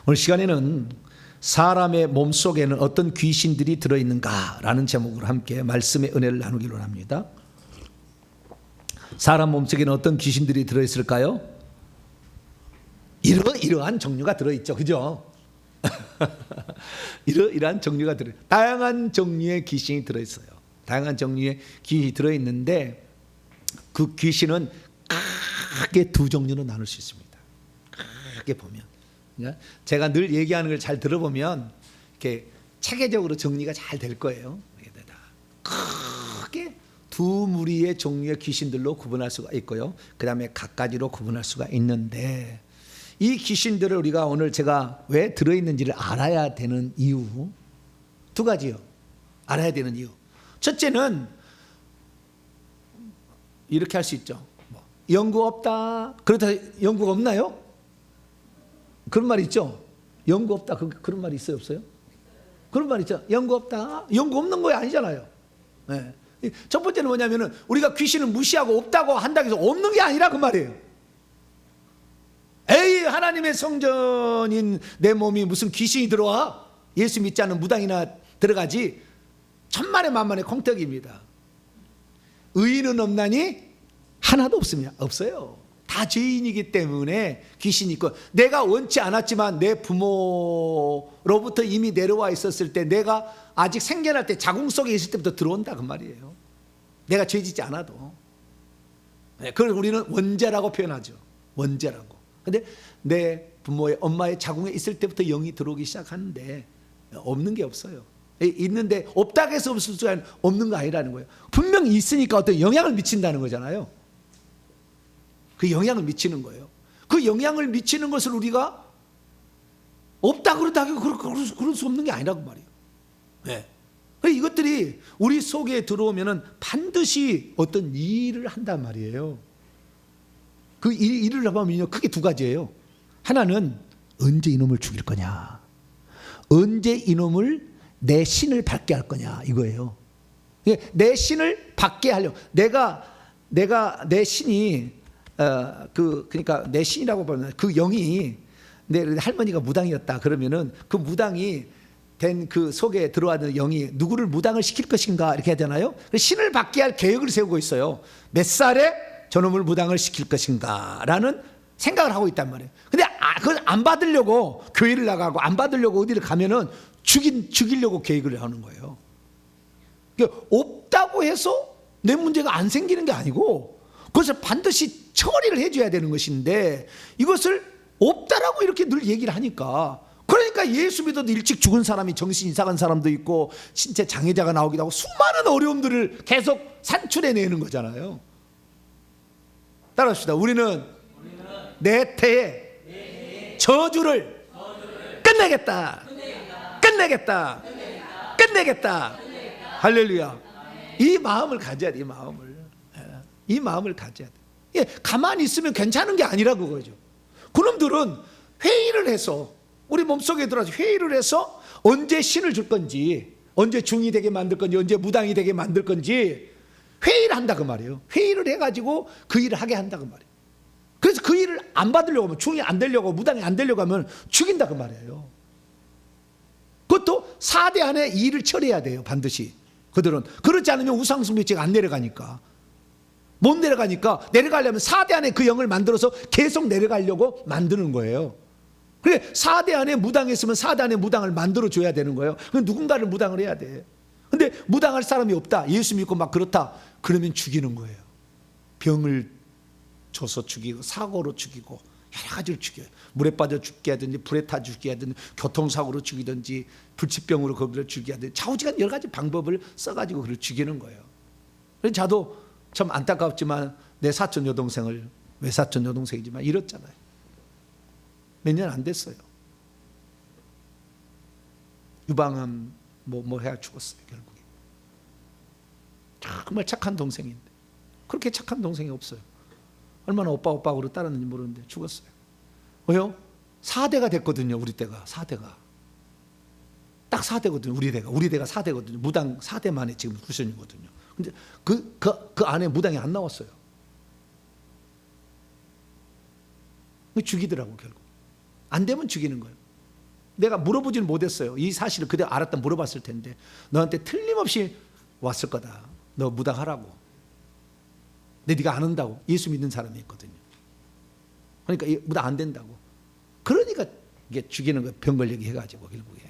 오늘 시간에는 사람의 몸속에는 어떤 귀신들이 들어있는가라는 제목으로 함께 말씀의 은혜를 나누기로 합니다. 사람 몸속에는 어떤 귀신들이 들어있을까요? 이러한 종류가 들어있죠. 그죠? 이러한 종류가 들어있어요. 다양한 종류의 귀신이 들어있어요. 다양한 종류의 귀신이 들어있는데 그 귀신은 크게 두 종류로 나눌 수 있습니다. 크게 보면 제가 늘 얘기하는 걸 잘 들어보면 이렇게 체계적으로 정리가 잘 될 거예요. 크게 두 무리의 종류의 귀신들로 구분할 수가 있고요. 그 다음에 갖가지로 구분할 수가 있는데 이 귀신들을 우리가 오늘 제가 왜 들어있는지를 알아야 되는 이유 두 가지요. 알아야 되는 이유. 첫째는 이렇게 할 수 있죠. 연구 없다. 그렇다 연구가 없나요? 그런 말 있죠. 연구 없다. 그런 말이 있어요, 없어요? 그런 말 있죠. 연구 없다. 연구 없는 거 아니잖아요. 네. 첫 번째는 뭐냐면은 우리가 귀신을 무시하고 없다고 한다고 해서 없는 게 아니라 그 말이에요. 에이, 하나님의 성전인 내 몸이 무슨 귀신이 들어와? 예수 믿지 않는 무당이나 들어가지. 천만에 만만의 콩떡입니다. 의인은 없나니 하나도 없습니다. 없어요. 다 죄인이기 때문에 귀신이 있고, 내가 원치 않았지만 내 부모로부터 이미 내려와 있었을 때, 내가 아직 생겨날 때 자궁 속에 있을 때부터 들어온다 그 말이에요. 내가 죄짓지 않아도. 그걸 우리는 원죄라고 표현하죠. 원죄라고. 근데 내 부모의 엄마의 자궁에 있을 때부터 영이 들어오기 시작하는데 없는 게 없어요. 있는데 없다고 해서 없을 수가 없는 거 아니라는 거예요. 분명히 있으니까 어떤 영향을 미친다는 거잖아요. 그 영향을 미치는 거예요. 그 영향을 미치는 것을 우리가 없다 그렇다고 그럴 수 없는 게 아니라고 말이에요. 네. 이것들이 우리 속에 들어오면은 반드시 어떤 일을 한단 말이에요. 그 일을 하면 크게 두 가지예요. 하나는 언제 이놈을 죽일 거냐, 언제 이놈을 내 신을 받게 할 거냐, 이거예요. 내 신을 받게 하려고. 내가 내 신이 그러니까 내 신이라고 보면 그 영이 내 할머니가 무당이었다 그러면은 그 무당이 된 그 속에 들어왔는 영이 누구를 무당을 시킬 것인가 이렇게 하잖아요. 신을 받게 할 계획을 세우고 있어요. 몇 살에 저놈을 무당을 시킬 것인가라는 생각을 하고 있단 말이에요. 근데 그걸 안 받으려고 교회를 나가고 안 받으려고 어디를 가면은 죽이려고 계획을 하는 거예요. 그러니까 없다고 해서 내 문제가 안 생기는 게 아니고 그것을 반드시 처리를 해줘야 되는 것인데 이것을 없다라고 이렇게 늘 얘기를 하니까, 그러니까 예수 믿어도 일찍 죽은 사람이 정신 이상한 사람도 있고 신체 장애자가 나오기도 하고 수많은 어려움들을 계속 산출해내는 거잖아요. 따라합시다. 우리는 내 태에 저주를 끝내겠다. 할렐루야. 이 마음을 가져야 돼. 이 마음을 가져야 돼. 가만히 있으면 괜찮은 게 아니라 그거죠. 그놈들은 회의를 해서 우리 몸속에 들어와서 회의를 해서 언제 신을 줄 건지, 언제 중이 되게 만들 건지, 언제 무당이 되게 만들 건지 회의를 한다 그 말이에요. 회의를 해가지고 그 일을 하게 한다 그 말이에요. 그래서 그 일을 안 받으려고 하면, 중이 안 되려고, 무당이 안 되려고 하면 죽인다 그 말이에요. 그것도 4대 안에 이 일을 처리해야 돼요. 반드시. 그들은 그렇지 않으면 우상숭배죄가 안 내려가니까. 못 내려가니까 내려가려면 4대 안에 그 영을 만들어서 계속 내려가려고 만드는 거예요. 그래 4대 안에 무당이 있으면 4대 안에 무당을 만들어줘야 되는 거예요. 누군가를 무당을 해야 돼. 근데 무당할 사람이 없다, 예수 믿고 막 그렇다, 그러면 죽이는 거예요. 병을 줘서 죽이고, 사고로 죽이고, 여러 가지로 죽여요. 물에 빠져 죽게 하든지, 불에 타 죽게 하든지, 교통사고로 죽이든지, 불치병으로 그들을 죽게 하든지, 좌우지간 여러 가지 방법을 써가지고 그를 죽이는 거예요. 그래서 저도 참 안타깝지만 내 사촌 여동생을, 외사촌 여동생이지만 잃었잖아요. 몇 년 안 됐어요. 유방암 뭐 해야 죽었어요. 결국에. 정말 착한 동생인데 그렇게 착한 동생이 없어요. 얼마나 오빠로 따랐는지 모르는데 죽었어요. 왜요? 4대가 됐거든요. 우리 때가 4대가 딱 4대거든요. 우리 대가 4대거든요. 무당 4대 만에 지금 후손이거든요. 근데 그 안에 무당이 안 나왔어요. 죽이더라고. 결국 안 되면 죽이는 거예요. 내가 물어보지는 못했어요. 이 사실을 그대로 알았다 물어봤을 텐데 너한테 틀림없이 왔을 거다. 너 무당하라고. 근데 네가 안 한다고. 예수 믿는 사람이 있거든요. 그러니까 무당 안 된다고. 그러니까 이게 죽이는 거 병걸리기 해가지고 결국에.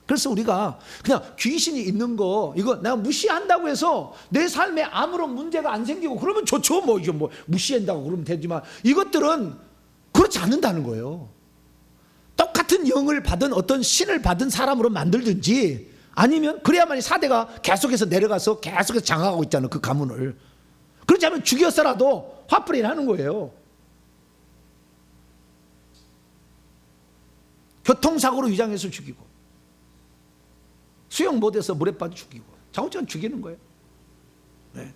그래서 우리가 그냥 귀신이 있는 거 이거 내가 무시한다고 해서 내 삶에 아무런 문제가 안 생기고 그러면 좋죠. 뭐 이거 뭐 무시한다고 그러면 되지만 이것들은 그렇지 않는다는 거예요. 똑같은 영을 받은 어떤 신을 받은 사람으로 만들든지 아니면 그래야만이 사대가 계속해서 내려가서 계속해서 장악하고 있잖아요. 그 가문을. 그렇지 않으면 죽였어라도 화풀이를 하는 거예요. 교통사고로 위장해서 죽이고 수영 못해서 물에 빠져 죽이고 자꾸자꾸 죽이는 거예요. 네.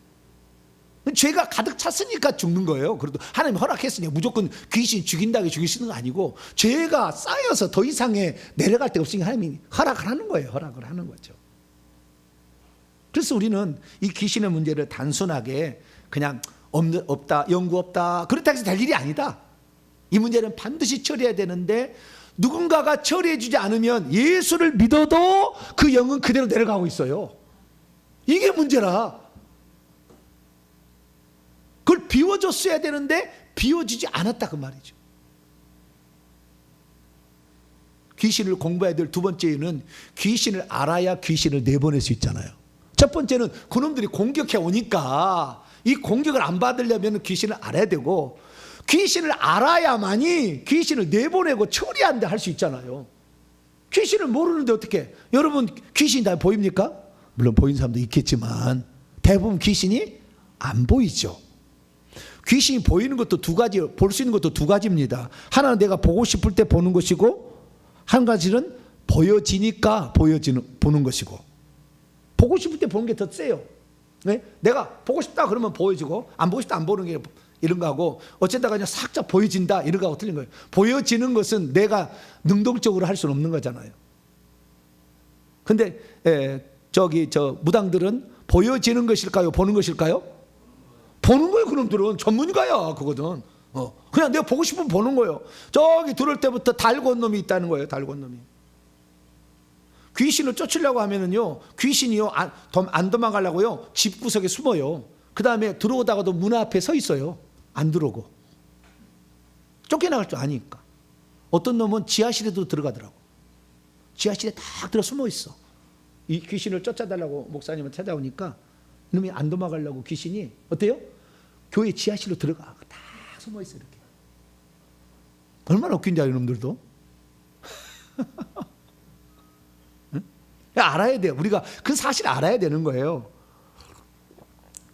죄가 가득 찼으니까 죽는 거예요. 그래도 하나님 허락했으니까 무조건 귀신 죽인다고 죽이시는 거 아니고 죄가 쌓여서 더 이상의 내려갈 데가 없으니까 하나님이 허락을 하는 거예요. 허락을 하는 거죠. 그래서 우리는 이 귀신의 문제를 단순하게 그냥 없다, 연구 없다 그렇다고 해서 될 일이 아니다. 이 문제는 반드시 처리해야 되는데 누군가가 처리해 주지 않으면 예수를 믿어도 그 영은 그대로 내려가고 있어요. 이게 문제라. 그걸 비워줬어야 되는데 비워주지 않았다 그 말이죠. 귀신을 공부해야 될 두 번째는 귀신을 알아야 귀신을 내보낼 수 있잖아요. 첫 번째는 그놈들이 공격해 오니까 이 공격을 안 받으려면 귀신을 알아야 되고 귀신을 알아야만이 귀신을 내보내고 처리한다 할 수 있잖아요. 귀신을 모르는데 어떻게? 여러분 귀신이 다 보입니까? 물론 보이는 사람도 있겠지만 대부분 귀신이 안 보이죠. 귀신이 보이는 것도 두 가지, 볼 수 있는 것도 두 가지입니다. 하나는 내가 보고 싶을 때 보는 것이고 한 가지는 보여지니까 보는 것이고. 보고 싶을 때 보는 게 더 세요. 네? 내가 보고 싶다 그러면 보여지고 안 보고 싶다 안 보는 게 이런 거하고 어쩌다가 그냥 살짝 보여진다 이런 거하고 틀린 거예요. 보여지는 것은 내가 능동적으로 할 수는 없는 거잖아요. 근데 저 무당들은 보여지는 것일까요? 보는 것일까요? 보는 거예요. 그놈들은 전문가야 그거든. 그냥 내가 보고 싶으면 보는 거예요. 저기 들어올 때부터 달고 온 놈이 있다는 거예요. 달고 온 놈이. 귀신을 쫓으려고 하면은요, 귀신이요 안 도망가려고요 집구석에 숨어요. 그 다음에 들어오다가도 문 앞에 서 있어요. 안 들어오고. 쫓겨나갈 줄 아니까. 어떤 놈은 지하실에도 들어가더라고. 지하실에 딱 들어 숨어 있어. 이 귀신을 쫓아달라고 목사님을 찾아오니까 이놈이 안 도망가려고 귀신이 어때요? 교회 지하실로 들어가. 딱 숨어 있어 이렇게. 얼마나 웃긴지 알아요, 이놈들도. 알아야 돼요. 우리가 그 사실을 알아야 되는 거예요.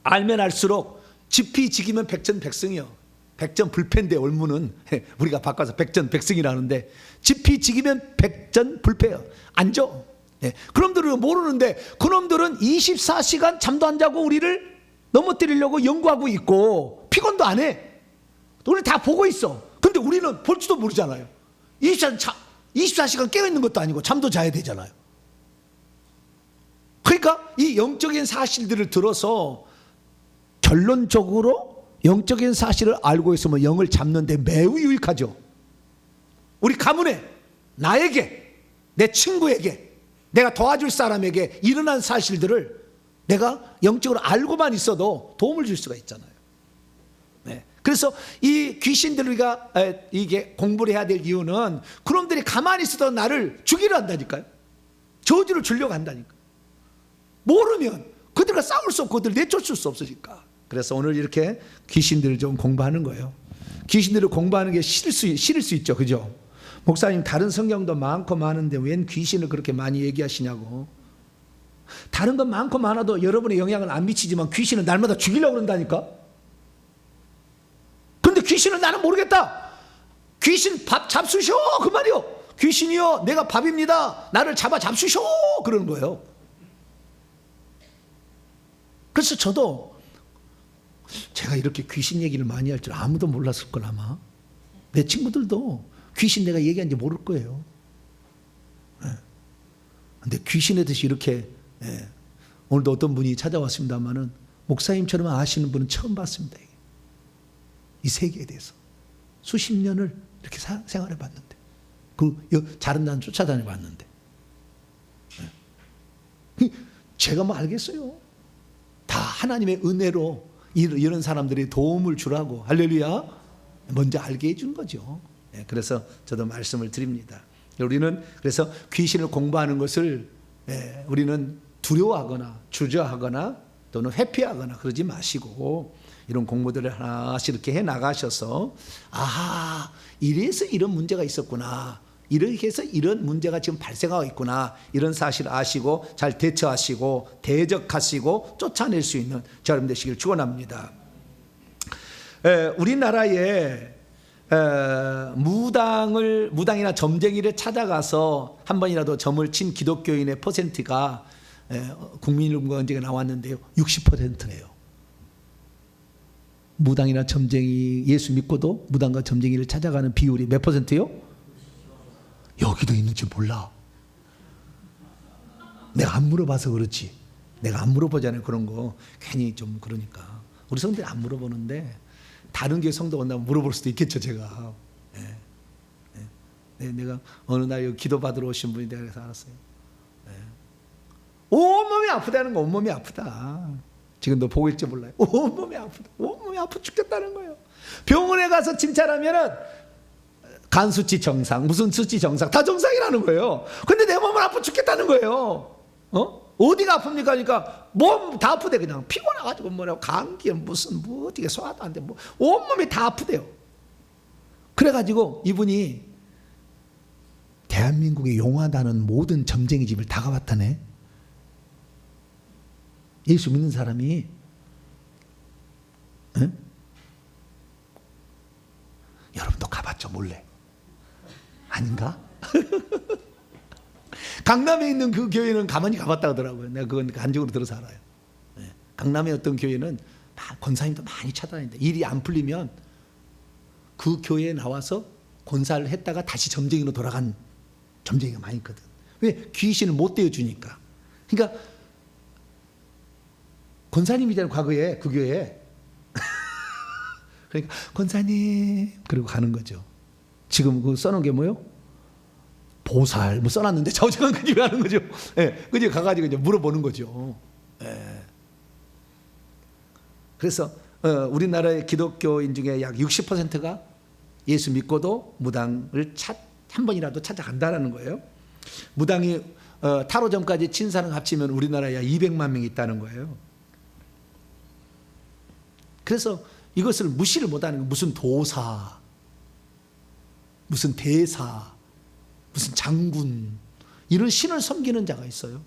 알면 알수록 지피지기면 백전백승이요. 백전불패인데 올무는 우리가 바꿔서 백전백승이라는데 지피지기면 백전불패요. 앉아. 그놈들은 모르는데 그놈들은 24시간 잠도 안 자고 우리를 넘어뜨리려고 연구하고 있고 피곤도 안 해. 우리 다 보고 있어. 근데 우리는 볼지도 모르잖아요. 24시간 깨어있는 것도 아니고 잠도 자야 되잖아요. 그러니까 이 영적인 사실들을 들어서 결론적으로 영적인 사실을 알고 있으면 영을 잡는 데 매우 유익하죠. 우리 가문에 나에게 내 친구에게 내가 도와줄 사람에게 일어난 사실들을 내가 영적으로 알고만 있어도 도움을 줄 수가 있잖아요. 네. 그래서 이 귀신들을 우리가 이게 공부를 해야 될 이유는 그놈들이 가만히 있어도 나를 죽이려 한다니까요. 저주를 주려고 한다니까. 모르면 그들과 싸울 수 없고 그들을 내쫓을 수 없으니까. 그래서 오늘 이렇게 귀신들을 좀 공부하는 거예요. 귀신들을 공부하는 게 싫을 수 있죠. 그죠? 목사님 다른 성경도 많고 많은데 웬 귀신을 그렇게 많이 얘기하시냐고. 다른 건 많고 많아도 여러분의 영향을 안 미치지만 귀신은 날마다 죽이려고 그런다니까. 근데 귀신은 나는 모르겠다. 귀신 밥 잡수셔 그 말이요. 귀신이요 내가 밥입니다. 나를 잡아 잡수셔 그러는 거예요. 그래서 저도 제가 이렇게 귀신 얘기를 많이 할 줄 아무도 몰랐을 걸 아마. 내 친구들도 귀신 내가 얘기한지 모를 거예요. 근데 귀신에 대해서 이렇게 오늘도 어떤 분이 찾아왔습니다마는 목사님처럼 아시는 분은 처음 봤습니다. 이 세계에 대해서 수십 년을 이렇게 생활해 봤는데 다른 난 쫓아다녀 봤는데. 제가 뭐 알겠어요. 다 하나님의 은혜로 이런 사람들이 도움을 주라고, 할렐루야, 먼저 알게 해준 거죠. 그래서 저도 말씀을 드립니다. 우리는 그래서 귀신을 공부하는 것을 우리는 두려워하거나 주저하거나 또는 회피하거나 그러지 마시고, 이런 공부들을 하나씩 이렇게 해 나가셔서, 아하, 이래서 이런 문제가 있었구나, 이렇게 해서 이런 문제가 지금 발생하고 있구나, 이런 사실을 아시고 잘 대처하시고 대적하시고 쫓아낼 수 있는 여러분 되시길 축원합니다. 우리나라에 무당이나 점쟁이를 찾아가서 한 번이라도 점을 친 기독교인의 퍼센트가 국민인구원제가 나왔는데요, 60%래요. 무당이나 점쟁이, 예수 믿고도 무당과 점쟁이를 찾아가는 비율이 몇 퍼센트요? 여기도 있는지 몰라. 내가 안 물어봐서 그렇지. 내가 안 물어보잖아요, 그런 거. 괜히 좀 그러니까. 우리 성도들이 안 물어보는데 다른 교회 성도 온다면 물어볼 수도 있겠죠, 제가. 내가 어느 날 여기 기도받으러 오신 분이 내가 그래서 알았어요. 온몸이 아프다는 거, 온몸이 아프다. 지금도 보고 있지 몰라요. 온몸이 아프다. 온몸이 아파 죽겠다는 거예요. 병원에 가서 진찰하면은 간 수치 정상, 무슨 수치 정상, 다 정상이라는 거예요. 근데 내 몸은 아파 죽겠다는 거예요. 어디가 아픕니까? 그러니까 몸 다 아프대. 그냥 피곤해가지고 뭐라고, 감기 무슨 뭐 어떻게 소화도 안 돼, 뭐 온몸이 다 아프대요. 그래가지고 이분이 대한민국에 용하다는 모든 점쟁이 집을 다 가봤다네. 예수 믿는 사람이. 응? 여러분도 가봤죠, 몰래? 아닌가? 강남에 있는 그 교회는 가만히 가봤다 하더라고요. 내가 그건 간증으로 들어서 알아요. 강남의 어떤 교회는 권사님도 많이 찾아다닌다. 일이 안 풀리면 그 교회에 나와서 권사를 했다가 다시 점쟁이로 돌아간 점쟁이가 많이 있거든. 왜? 귀신을 못 떼어주니까. 그러니까 권사님이잖아요, 과거에 그 교회에. 그러니까 권사님 그리고 가는 거죠. 지금 그 써놓은 게 뭐요? 보살 뭐 써놨는데 저장은 그 집에 가는 거죠. 그 집에 가가지고 이제 물어보는 거죠. 그래서 우리나라의 기독교인 중에 약 60%가 예수 믿고도 무당을 한 번이라도 찾아간다라는 거예요. 무당이 타로점까지 친 사람 합치면 우리나라에 약 200만 명이 있다는 거예요. 그래서 이것을 무시를 못하는 거예요. 무슨 도사, 무슨 대사, 무슨 장군, 이런 신을 섬기는 자가 있어요.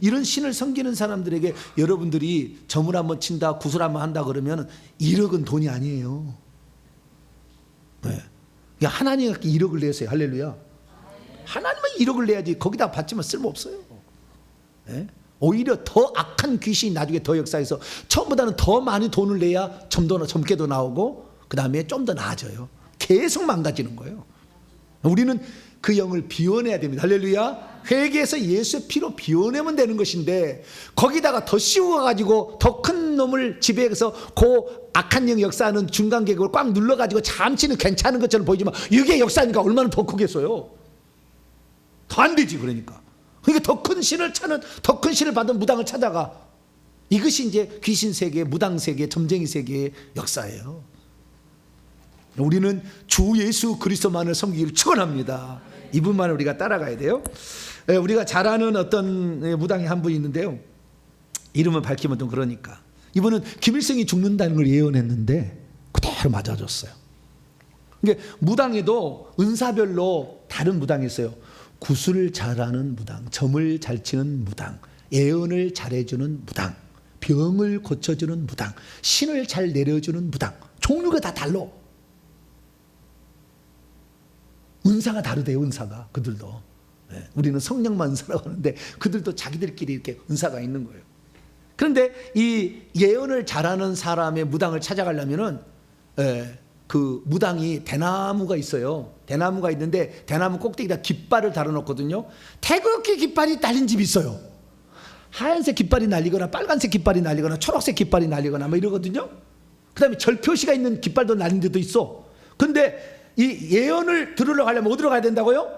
이런 신을 섬기는 사람들에게 여러분들이 점을 한번 친다, 구슬 한번 한다 그러면 1억은 돈이 아니에요. 하나님께 1억을 내세요. 할렐루야. 하나님은 1억을 내야지. 거기다 받지만 쓸모없어요. 오히려 더 악한 귀신이 나중에 더 역사해서 처음보다는 더 많이 돈을 내야 점괘도 나오고 그 다음에 좀 더 나아져요. 계속 망가지는 거예요. 우리는 그 영을 비워내야 됩니다. 할렐루야. 회개해서 예수의 피로 비워내면 되는 것인데 거기다가 더 씌워가지고 더 큰 놈을 지배해서 그 악한 영 역사하는 중간 계급을 꽉 눌러가지고 잠시는 괜찮은 것처럼 보이지만 이게 역사니까 얼마나 더 크겠어요. 더 안 되지. 그러니까 더 큰 신을 찾는, 더 큰 신을 받은 무당을 찾아가. 이것이 이제 귀신 세계, 무당 세계, 점쟁이 세계의 역사예요. 우리는 주 예수 그리스도만을 섬기기를 축원합니다. 이분만을 우리가 따라가야 돼요. 우리가 잘 아는 어떤 무당이 한 분이 있는데요, 이름을 밝히면 좀 그러니까 이분은 김일성이 죽는다는 걸 예언했는데 그대로 맞아줬어요. 이게 무당에도 은사별로 다른 무당이 있어요. 구슬을 잘하는 무당, 점을 잘 치는 무당, 예언을 잘해주는 무당, 병을 고쳐주는 무당, 신을 잘 내려주는 무당, 종류가 다 달라. 은사가 다르대요. 은사가 그들도. 우리는 성령만 은사라고 하는데 그들도 자기들끼리 이렇게 은사가 있는 거예요. 그런데 이 예언을 잘하는 사람의 무당을 찾아가려면은 그 무당이 대나무가 있어요. 대나무가 있는데 대나무 꼭대기에다 깃발을 달아놓거든요. 태극기 깃발이 달린 집이 있어요. 하얀색 깃발이 날리거나 빨간색 깃발이 날리거나 초록색 깃발이 날리거나 뭐 이러거든요. 그 다음에 절 표시가 있는 깃발도 날린 데도 있어. 근데 이 예언을 들으러 가려면 어디로 가야 된다고요?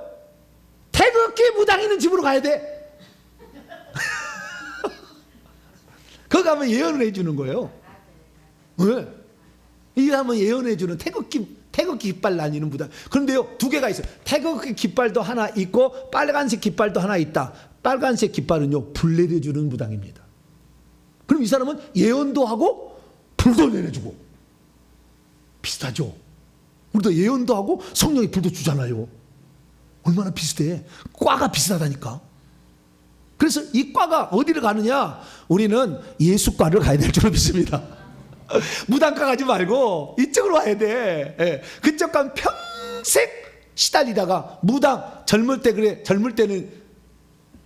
태극기 무당 있는 집으로 가야 돼. 거기 가면 예언을 해주는 거예요. 왜? 이 가면 예언해주는 태극기 깃발 나뉘는 무당. 그런데요, 두 개가 있어요. 태극기 깃발도 하나 있고 빨간색 깃발도 하나 있다. 빨간색 깃발은요, 불 내려주는 무당입니다. 그럼 이 사람은 예언도 하고 불도 내려주고. 비슷하죠? 우리도 예언도 하고 성령이 불도 주잖아요. 얼마나 비슷해. 과가 비슷하다니까. 그래서 이 과가 어디를 가느냐? 우리는 예수과를 가야 될 줄로 믿습니다. 무당과 가지 말고 이쪽으로 와야 돼. 예. 그쪽 가면 평생 시달리다가 무당 젊을 때는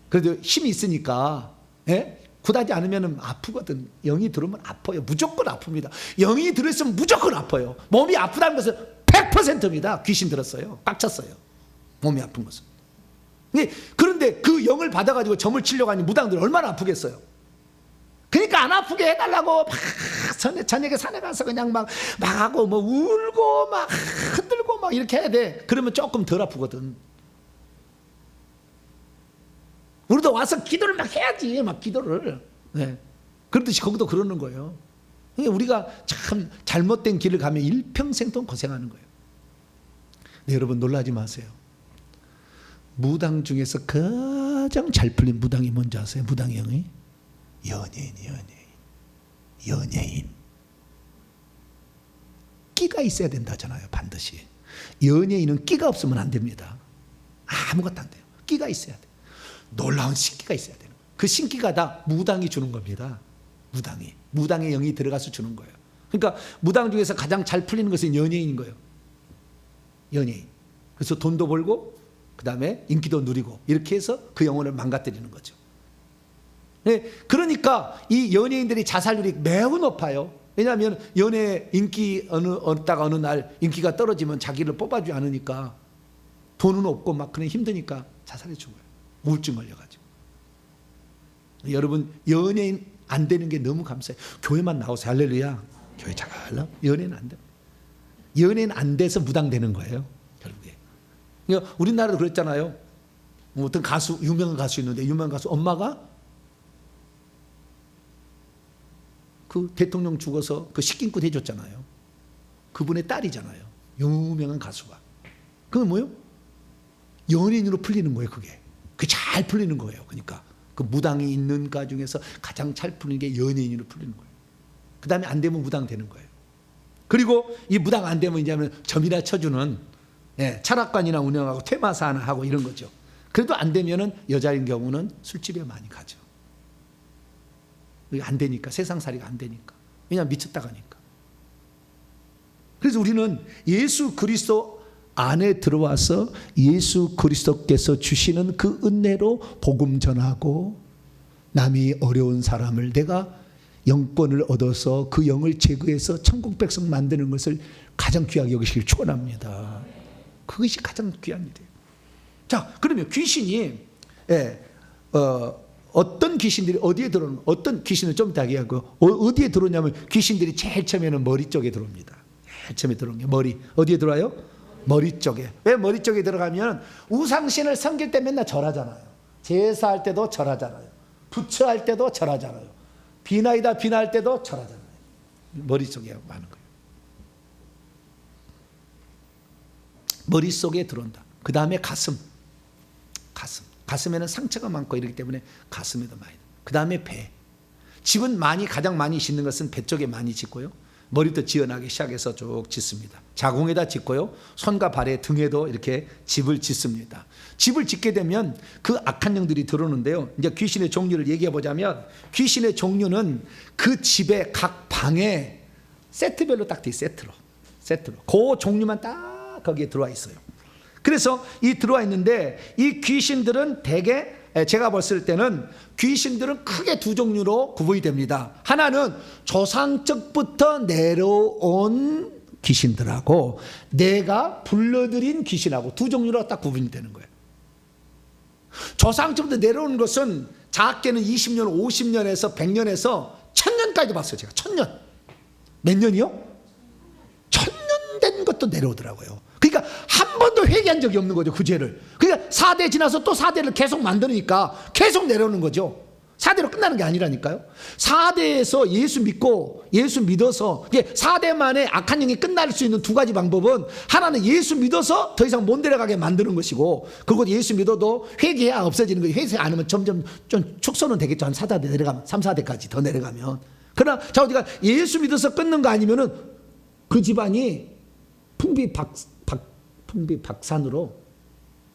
그래도 힘이 있으니까, 예? 굿하지 않으면 아프거든. 영이 들어오면 아파요. 무조건 아픕니다. 영이 들어있으면 무조건 아파요. 몸이 아프다는 것은 100%입니다. 귀신 들었어요. 꽉 찼어요. 몸이 아픈 것은. 그런데 그 영을 받아가지고 점을 치려고 하니 무당들이 얼마나 아프겠어요. 그러니까 안 아프게 해달라고 막 저녁에 산에 가서 그냥 막 하고 뭐 울고 막 흔들고 막 이렇게 해야 돼. 그러면 조금 덜 아프거든. 우리도 와서 기도를 막 해야지. 막 기도를. 네. 그렇듯이 거기도 그러는 거예요. 우리가 참 잘못된 길을 가면 일평생 동안 고생하는 거예요. 네, 여러분 놀라지 마세요. 무당 중에서 가장 잘 풀린 무당이 뭔지 아세요? 무당 영이? 연예인. 끼가 있어야 된다잖아요. 반드시. 연예인은 끼가 없으면 안 됩니다. 아무것도 안 돼요. 끼가 있어야 돼요. 놀라운 신기가 있어야 돼요. 그 신기가 다 무당이 주는 겁니다. 무당의 영이 들어가서 주는 거예요. 그러니까 무당 중에서 가장 잘 풀리는 것은 연예인인 거예요. 연예인. 그래서 돈도 벌고 그 다음에 인기도 누리고 이렇게 해서 그 영혼을 망가뜨리는 거죠. 네, 그러니까 이 연예인들이 자살률이 매우 높아요. 왜냐하면 연예 인기 어느 날 인기가 떨어지면 자기를 뽑아주지 않으니까 돈은 없고 막 그냥 힘드니까 자살해 죽어요. 우울증 걸려가지고. 여러분 연예인 안 되는 게 너무 감사해요. 교회만 나오세요. 할렐루야. 교회 잘 나와. 연예인 안 돼. 연예인 안 돼서 무당 되는 거예요. 결국에. 그러니까 우리나라도 그랬잖아요. 어떤 가수, 유명한 가수 있는데 유명한 가수 엄마가 그 대통령 죽어서 그 식긴꾼 해줬잖아요. 그분의 딸이잖아요. 유명한 가수가. 그건 뭐예요? 연예인으로 풀리는 거예요. 그게 잘 풀리는 거예요. 그러니까 그 무당이 있는 가 중에서 가장 잘 풀리는 게 연예인으로 풀리는 거예요. 그 다음에 안 되면 무당 되는 거예요. 그리고 이 무당 안 되면 이제 점이나 쳐주는, 예, 철학관이나 운영하고 퇴마사나 하고 이런 거죠. 그래도 안 되면은 여자인 경우는 술집에 많이 가죠. 안 되니까, 세상살이가 안 되니까. 왜냐하면 미쳤다 가니까. 그래서 우리는 예수 그리스도 안에 들어와서 예수 그리스도께서 주시는 그 은혜로 복음 전하고, 남이 어려운 사람을 내가 영권을 얻어서 그 영을 제거해서 천국 백성 만드는 것을 가장 귀하게 여기시길 축원합니다. 그것이 가장 귀한 일이에요. 자, 그러면 귀신이, 어떤 귀신들이 어디에 들어오는, 어떤 귀신은 좀 이따 얘기하고, 어디에 들어오냐면 귀신들이 제일 처음에는 머리 쪽에 들어옵니다. 제일 처음에 들어오는 게 머리. 어디에 들어와요? 머리 쪽에. 왜 머리 쪽에 들어가면 우상신을 섬길 때 맨날 절하잖아요. 제사할 때도 절하잖아요. 부처할 때도 절하잖아요. 비나이다 비나할 때도 절하잖아요. 머리 쪽에 많은 거예요. 머릿속에 들어온다. 그 다음에 가슴. 가슴에는 상처가 많고 이렇기 때문에 가슴에도 많이. 그 다음에 배. 집은 가장 많이 짓는 것은 배 쪽에 많이 짓고요. 머리도 지어나기 시작해서 쭉 짓습니다. 자궁에다 짓고요. 손과 발의 등에도 이렇게 집을 짓습니다. 집을 짓게 되면 그 악한 영들이 들어오는데요. 이제 귀신의 종류를 얘기해 보자면, 귀신의 종류는 그 집의 각 방에 세트별로 딱 돼 있어요. 세트로. 그 종류만 딱 거기에 들어와 있어요. 그래서 이 들어와 있는데, 이 귀신들은 대개 제가 봤을 때는 귀신들은 크게 두 종류로 구분이 됩니다. 하나는 조상적부터 내려온 귀신들하고 내가 불러들인 귀신하고 두 종류로 딱 구분이 되는 거예요. 조상적부터 내려온 것은 작게는 20년, 50년에서 100년에서 1000년까지 봤어요. 제가 1000년. 몇 년이요? 1000년 된 것도 내려오더라고요. 그러니까 한 번도 회개한 적이 없는 거죠, 그 죄를. 그러니까 4대 지나서 또 4대를 계속 만드니까 계속 내려오는 거죠. 4대로 끝나는 게 아니라니까요. 4대에서 예수 믿고 예수 믿어서 4대 만에 악한 영이 끝날 수 있는 두 가지 방법은, 하나는 예수 믿어서 더 이상 못 내려가게 만드는 것이고, 그리고 예수 믿어도 회개해야 없어지는 거예요. 회개 안 하면 점점 좀 축소는 되겠죠. 한 4대 내려가면, 3, 4대까지 더 내려가면. 그러나 자, 우리가 예수 믿어서 끊는 거 아니면은 그 집안이 풍비박산으로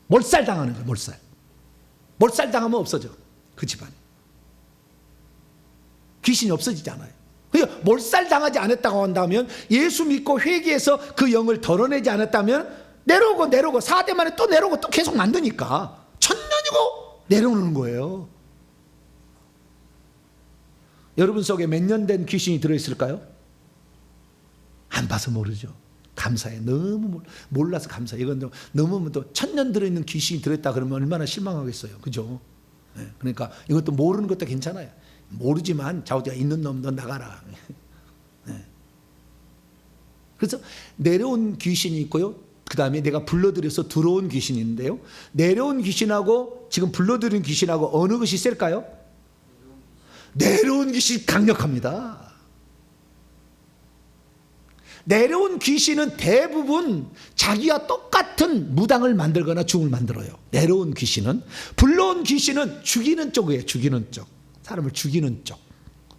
몰살당하는 거예요. 몰살당하면 없어져, 그 집안이. 귀신이 없어지잖아요. 그러니까 몰살당하지 않았다고 한다면, 예수 믿고 회개해서 그 영을 덜어내지 않았다면 내려오고 4대 만에 또 내려오고 또 계속 만드니까 천년이고 내려오는 거예요. 여러분 속에 몇 년 된 귀신이 들어있을까요? 안 봐서 모르죠. 감사해. 너무 몰라서 감사해. 이건 너무 또 1000년 들어있는 귀신이 들어있다 그러면 얼마나 실망하겠어요. 그죠? 네, 그러니까 이것도 모르는 것도 괜찮아요. 모르지만 자우지가 있는 놈도 나가라. 네. 그래서 내려온 귀신이 있고요. 그 다음에 내가 불러들여서 들어온 귀신이 있는데요. 내려온 귀신하고 지금 불러들인 귀신하고 어느 것이 셀까요? 내려온 귀신이 강력합니다. 내려온 귀신은 대부분 자기와 똑같은 무당을 만들거나 중을 만들어요. 내려온 귀신은. 불러온 귀신은 죽이는 쪽이에요. 죽이는 쪽. 사람을 죽이는 쪽.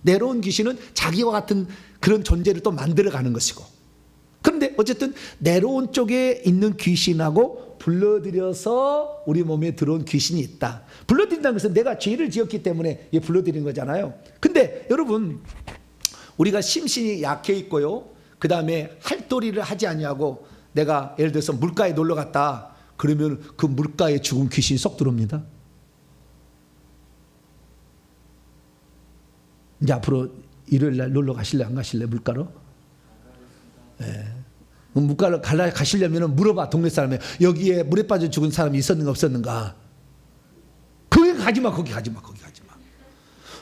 내려온 귀신은 자기와 같은 그런 존재를 또 만들어가는 것이고. 그런데 어쨌든 내려온 쪽에 있는 귀신하고 불러들여서 우리 몸에 들어온 귀신이 있다. 불러들인다는 것은 내가 죄를 지었기 때문에 불러들인 거잖아요. 근데 여러분, 우리가 심신이 약해 있고요, 그 다음에 할도리를 하지 아니하고 내가 예를 들어서 물가에 놀러 갔다 그러면 그 물가에 죽은 귀신이 쏙 들어옵니다. 이제 앞으로 일요일날 놀러 가실래 안 가실래? 물가로? 네. 물가로 가시려면 물어봐. 동네 사람에 여기에 물에 빠져 죽은 사람이 있었는가 없었는가. 거기 가지마. 거기 가지마.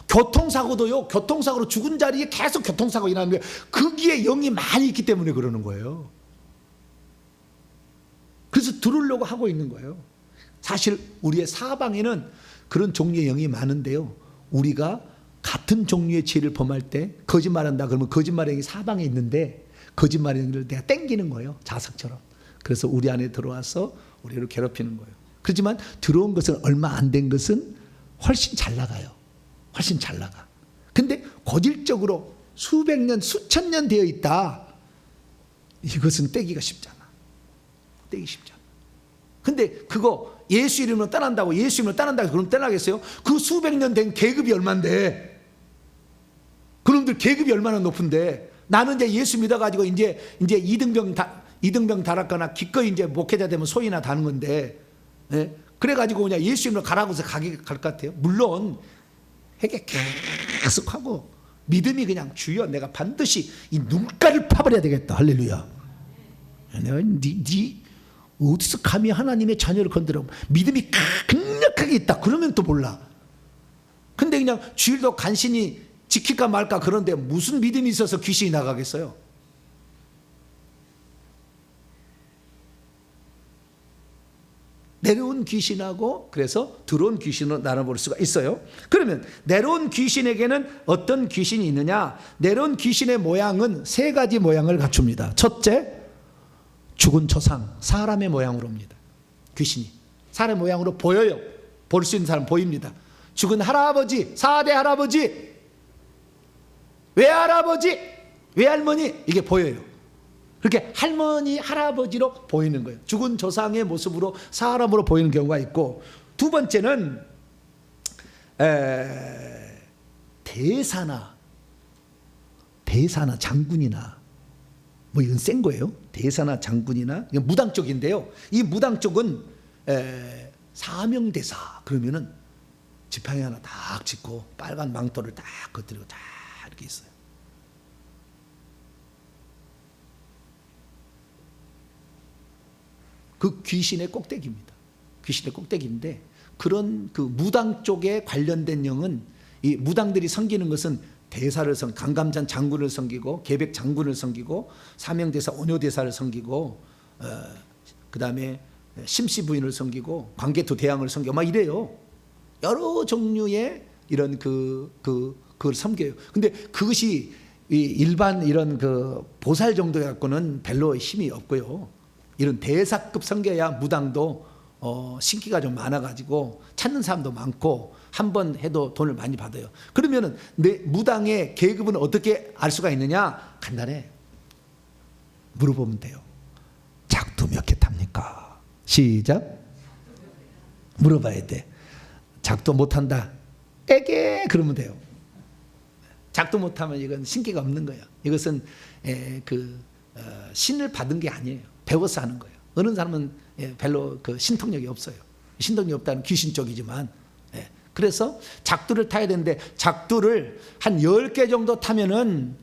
교통사고도요, 교통사고로 죽은 자리에 계속 교통사고 일어나는 거예요. 거기에 영이 많이 있기 때문에 그러는 거예요. 그래서 들으려고 하고 있는 거예요. 사실 우리의 사방에는 그런 종류의 영이 많은데요, 우리가 같은 종류의 죄를 범할 때 거짓말한다 그러면 거짓말의 영이 사방에 있는데 거짓말의 영을 내가 땡기는 거예요. 자석처럼. 그래서 우리 안에 들어와서 우리를 괴롭히는 거예요. 그렇지만 들어온 것은 얼마 안 된 것은 훨씬 잘 나가요. 훨씬 잘 나가. 근데 고질적으로 수백 년, 수천 년 되어 있다. 이것은 떼기가 쉽잖아. 떼기 쉽잖아. 근데 그거 예수 이름으로 떠난다고, 예수 이름으로 떠난다고 그럼 떠나겠어요? 그 수백 년 된 계급이 얼만데? 그놈들 계급이 얼마나 높은데? 나는 이제 예수 믿어가지고 이제 이등병 달았거나 기꺼이 이제 목회자 되면 소이나 다는 건데, 예? 그래가지고 그냥 예수 이름으로 가라고 해서 갈 것 같아요? 물론 회개 계속 하고 믿음이 그냥 주여 내가 반드시 이 눈가를 파버려야 되겠다. 할렐루야. 내가 네 어디서 감히 하나님의 자녀를 건드려. 믿음이 강력하게 있다. 그러면 또 몰라. 근데 그냥 주일도 간신히 지킬까 말까 그런데 무슨 믿음이 있어서 귀신이 나가겠어요? 내려온 귀신하고 그래서 들어온 귀신으로 나눠볼 수가 있어요. 그러면 내려온 귀신에게는 어떤 귀신이 있느냐? 내려온 귀신의 모양은 세 가지 모양을 갖춥니다. 첫째, 죽은 조상, 사람의 모양으로 옵니다. 귀신이 사람의 모양으로 보여요. 볼 수 있는 사람 보입니다. 죽은 할아버지, 4대 할아버지, 외할아버지, 외할머니, 이게 보여요. 그렇게 할머니, 할아버지로 보이는 거예요. 죽은 조상의 모습으로 사람으로 보이는 경우가 있고, 두 번째는 대사나 장군이나 뭐 이건 센 거예요. 대사나 장군이나 이건 무당 쪽인데요. 이 무당 쪽은 사명대사 그러면은 지팡이 하나 딱 짚고 빨간 망토를 딱 겉들이고 딱 이렇게 있어요. 그 귀신의 꼭대기입니다. 귀신의 꼭대기인데, 그런 그 무당 쪽에 관련된 영은, 이 무당들이 섬기는 것은 대사를 강감찬 장군을 섬기고, 계백 장군을 섬기고, 사명대사 온효대사를 섬기고, 그다음에 심씨 부인을 섬기고 광개토 대왕을 섬기고 막 이래요. 여러 종류의 이런 그걸 섬겨요. 근데 그것이 일반 이런 그 보살 정도 갖고는 별로 힘이 없고요. 이런 대사급 섬겨야 무당도 신기가 좀 많아가지고 찾는 사람도 많고 한 번 해도 돈을 많이 받아요. 그러면은 내 무당의 계급은 어떻게 알 수가 있느냐? 간단해. 물어보면 돼요. 작두 몇 개 탑니까? 시작. 물어봐야 돼. 작두 못한다. 에게 그러면 돼요. 작두 못하면 이건 신기가 없는 거예요. 이것은 신을 받은 게 아니에요. 배워서 하는 거예요. 어느 사람은 별로 그 신통력이 없어요. 신통력이 없다는 귀신 쪽이지만, 그래서 작두를 타야 되는데 작두를 한 10개 정도 타면은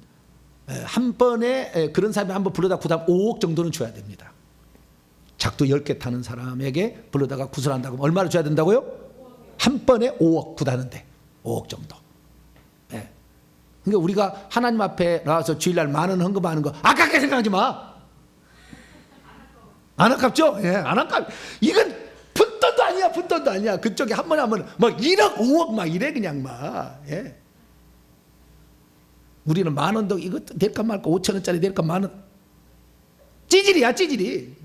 한 번에 그런 사람이 한번 불러다 구다면 5억 정도는 줘야 됩니다. 작두 10개 타는 사람에게 불러다가 구슬한다고 하면 얼마를 줘야 된다고요? 한 번에 5억 구다는데 5억 정도. 그러니까 우리가 하나님 앞에 나와서 주일날 만원 헌금하는 거 아깝게 생각하지 마. 안 아깝죠? 안 아깝. 이건 푼돈도 아니야, 푼돈도 아니야. 그쪽에 한 번에 하면 막 1억, 5억 막 이래 그냥 막. 우리는 만원도 이것도 될까 말까 5천원짜리 될까 만원. 찌질이야, 찌질이.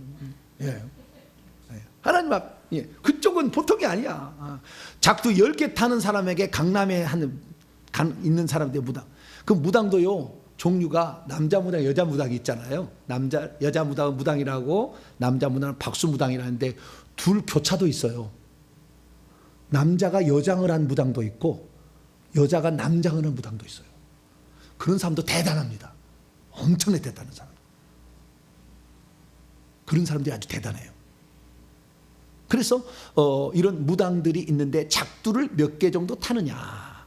하나님 앞, 그쪽은 보통이 아니야. 작두 10개 타는 사람에게 강남에 있는 사람들 무당. 그 무당도요, 종류가 남자 무당, 여자 무당이 있잖아요. 여자 무당은 무당이라고, 남자 무당은 박수 무당이라는데 둘 교차도 있어요. 남자가 여장을 한 무당도 있고 여자가 남장을 한 무당도 있어요. 그런 사람도 대단합니다. 엄청나게 대단한 사람. 그런 사람들이 아주 대단해요. 그래서 이런 무당들이 있는데 작두를 몇 개 정도 타느냐.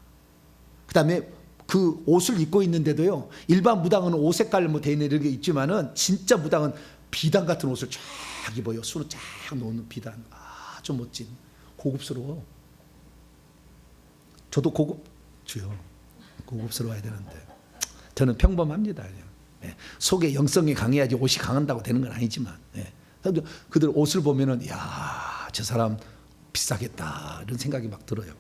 그 다음에 그 옷을 입고 있는데도요, 일반 무당은 옷 색깔 뭐 되어 있는 이런 게 있지만은 진짜 무당은 비단 같은 옷을 쫙 입어요. 수로 쫙 놓는 비단. 아주 멋진, 고급스러워. 저도 고급주요. 고급스러워야 되는데 저는 평범합니다. 그냥. 속에 영성이 강해야지 옷이 강한다고 되는 건 아니지만, 그들 옷을 보면은 야, 저 사람 비싸겠다 이런 생각이 막 들어요.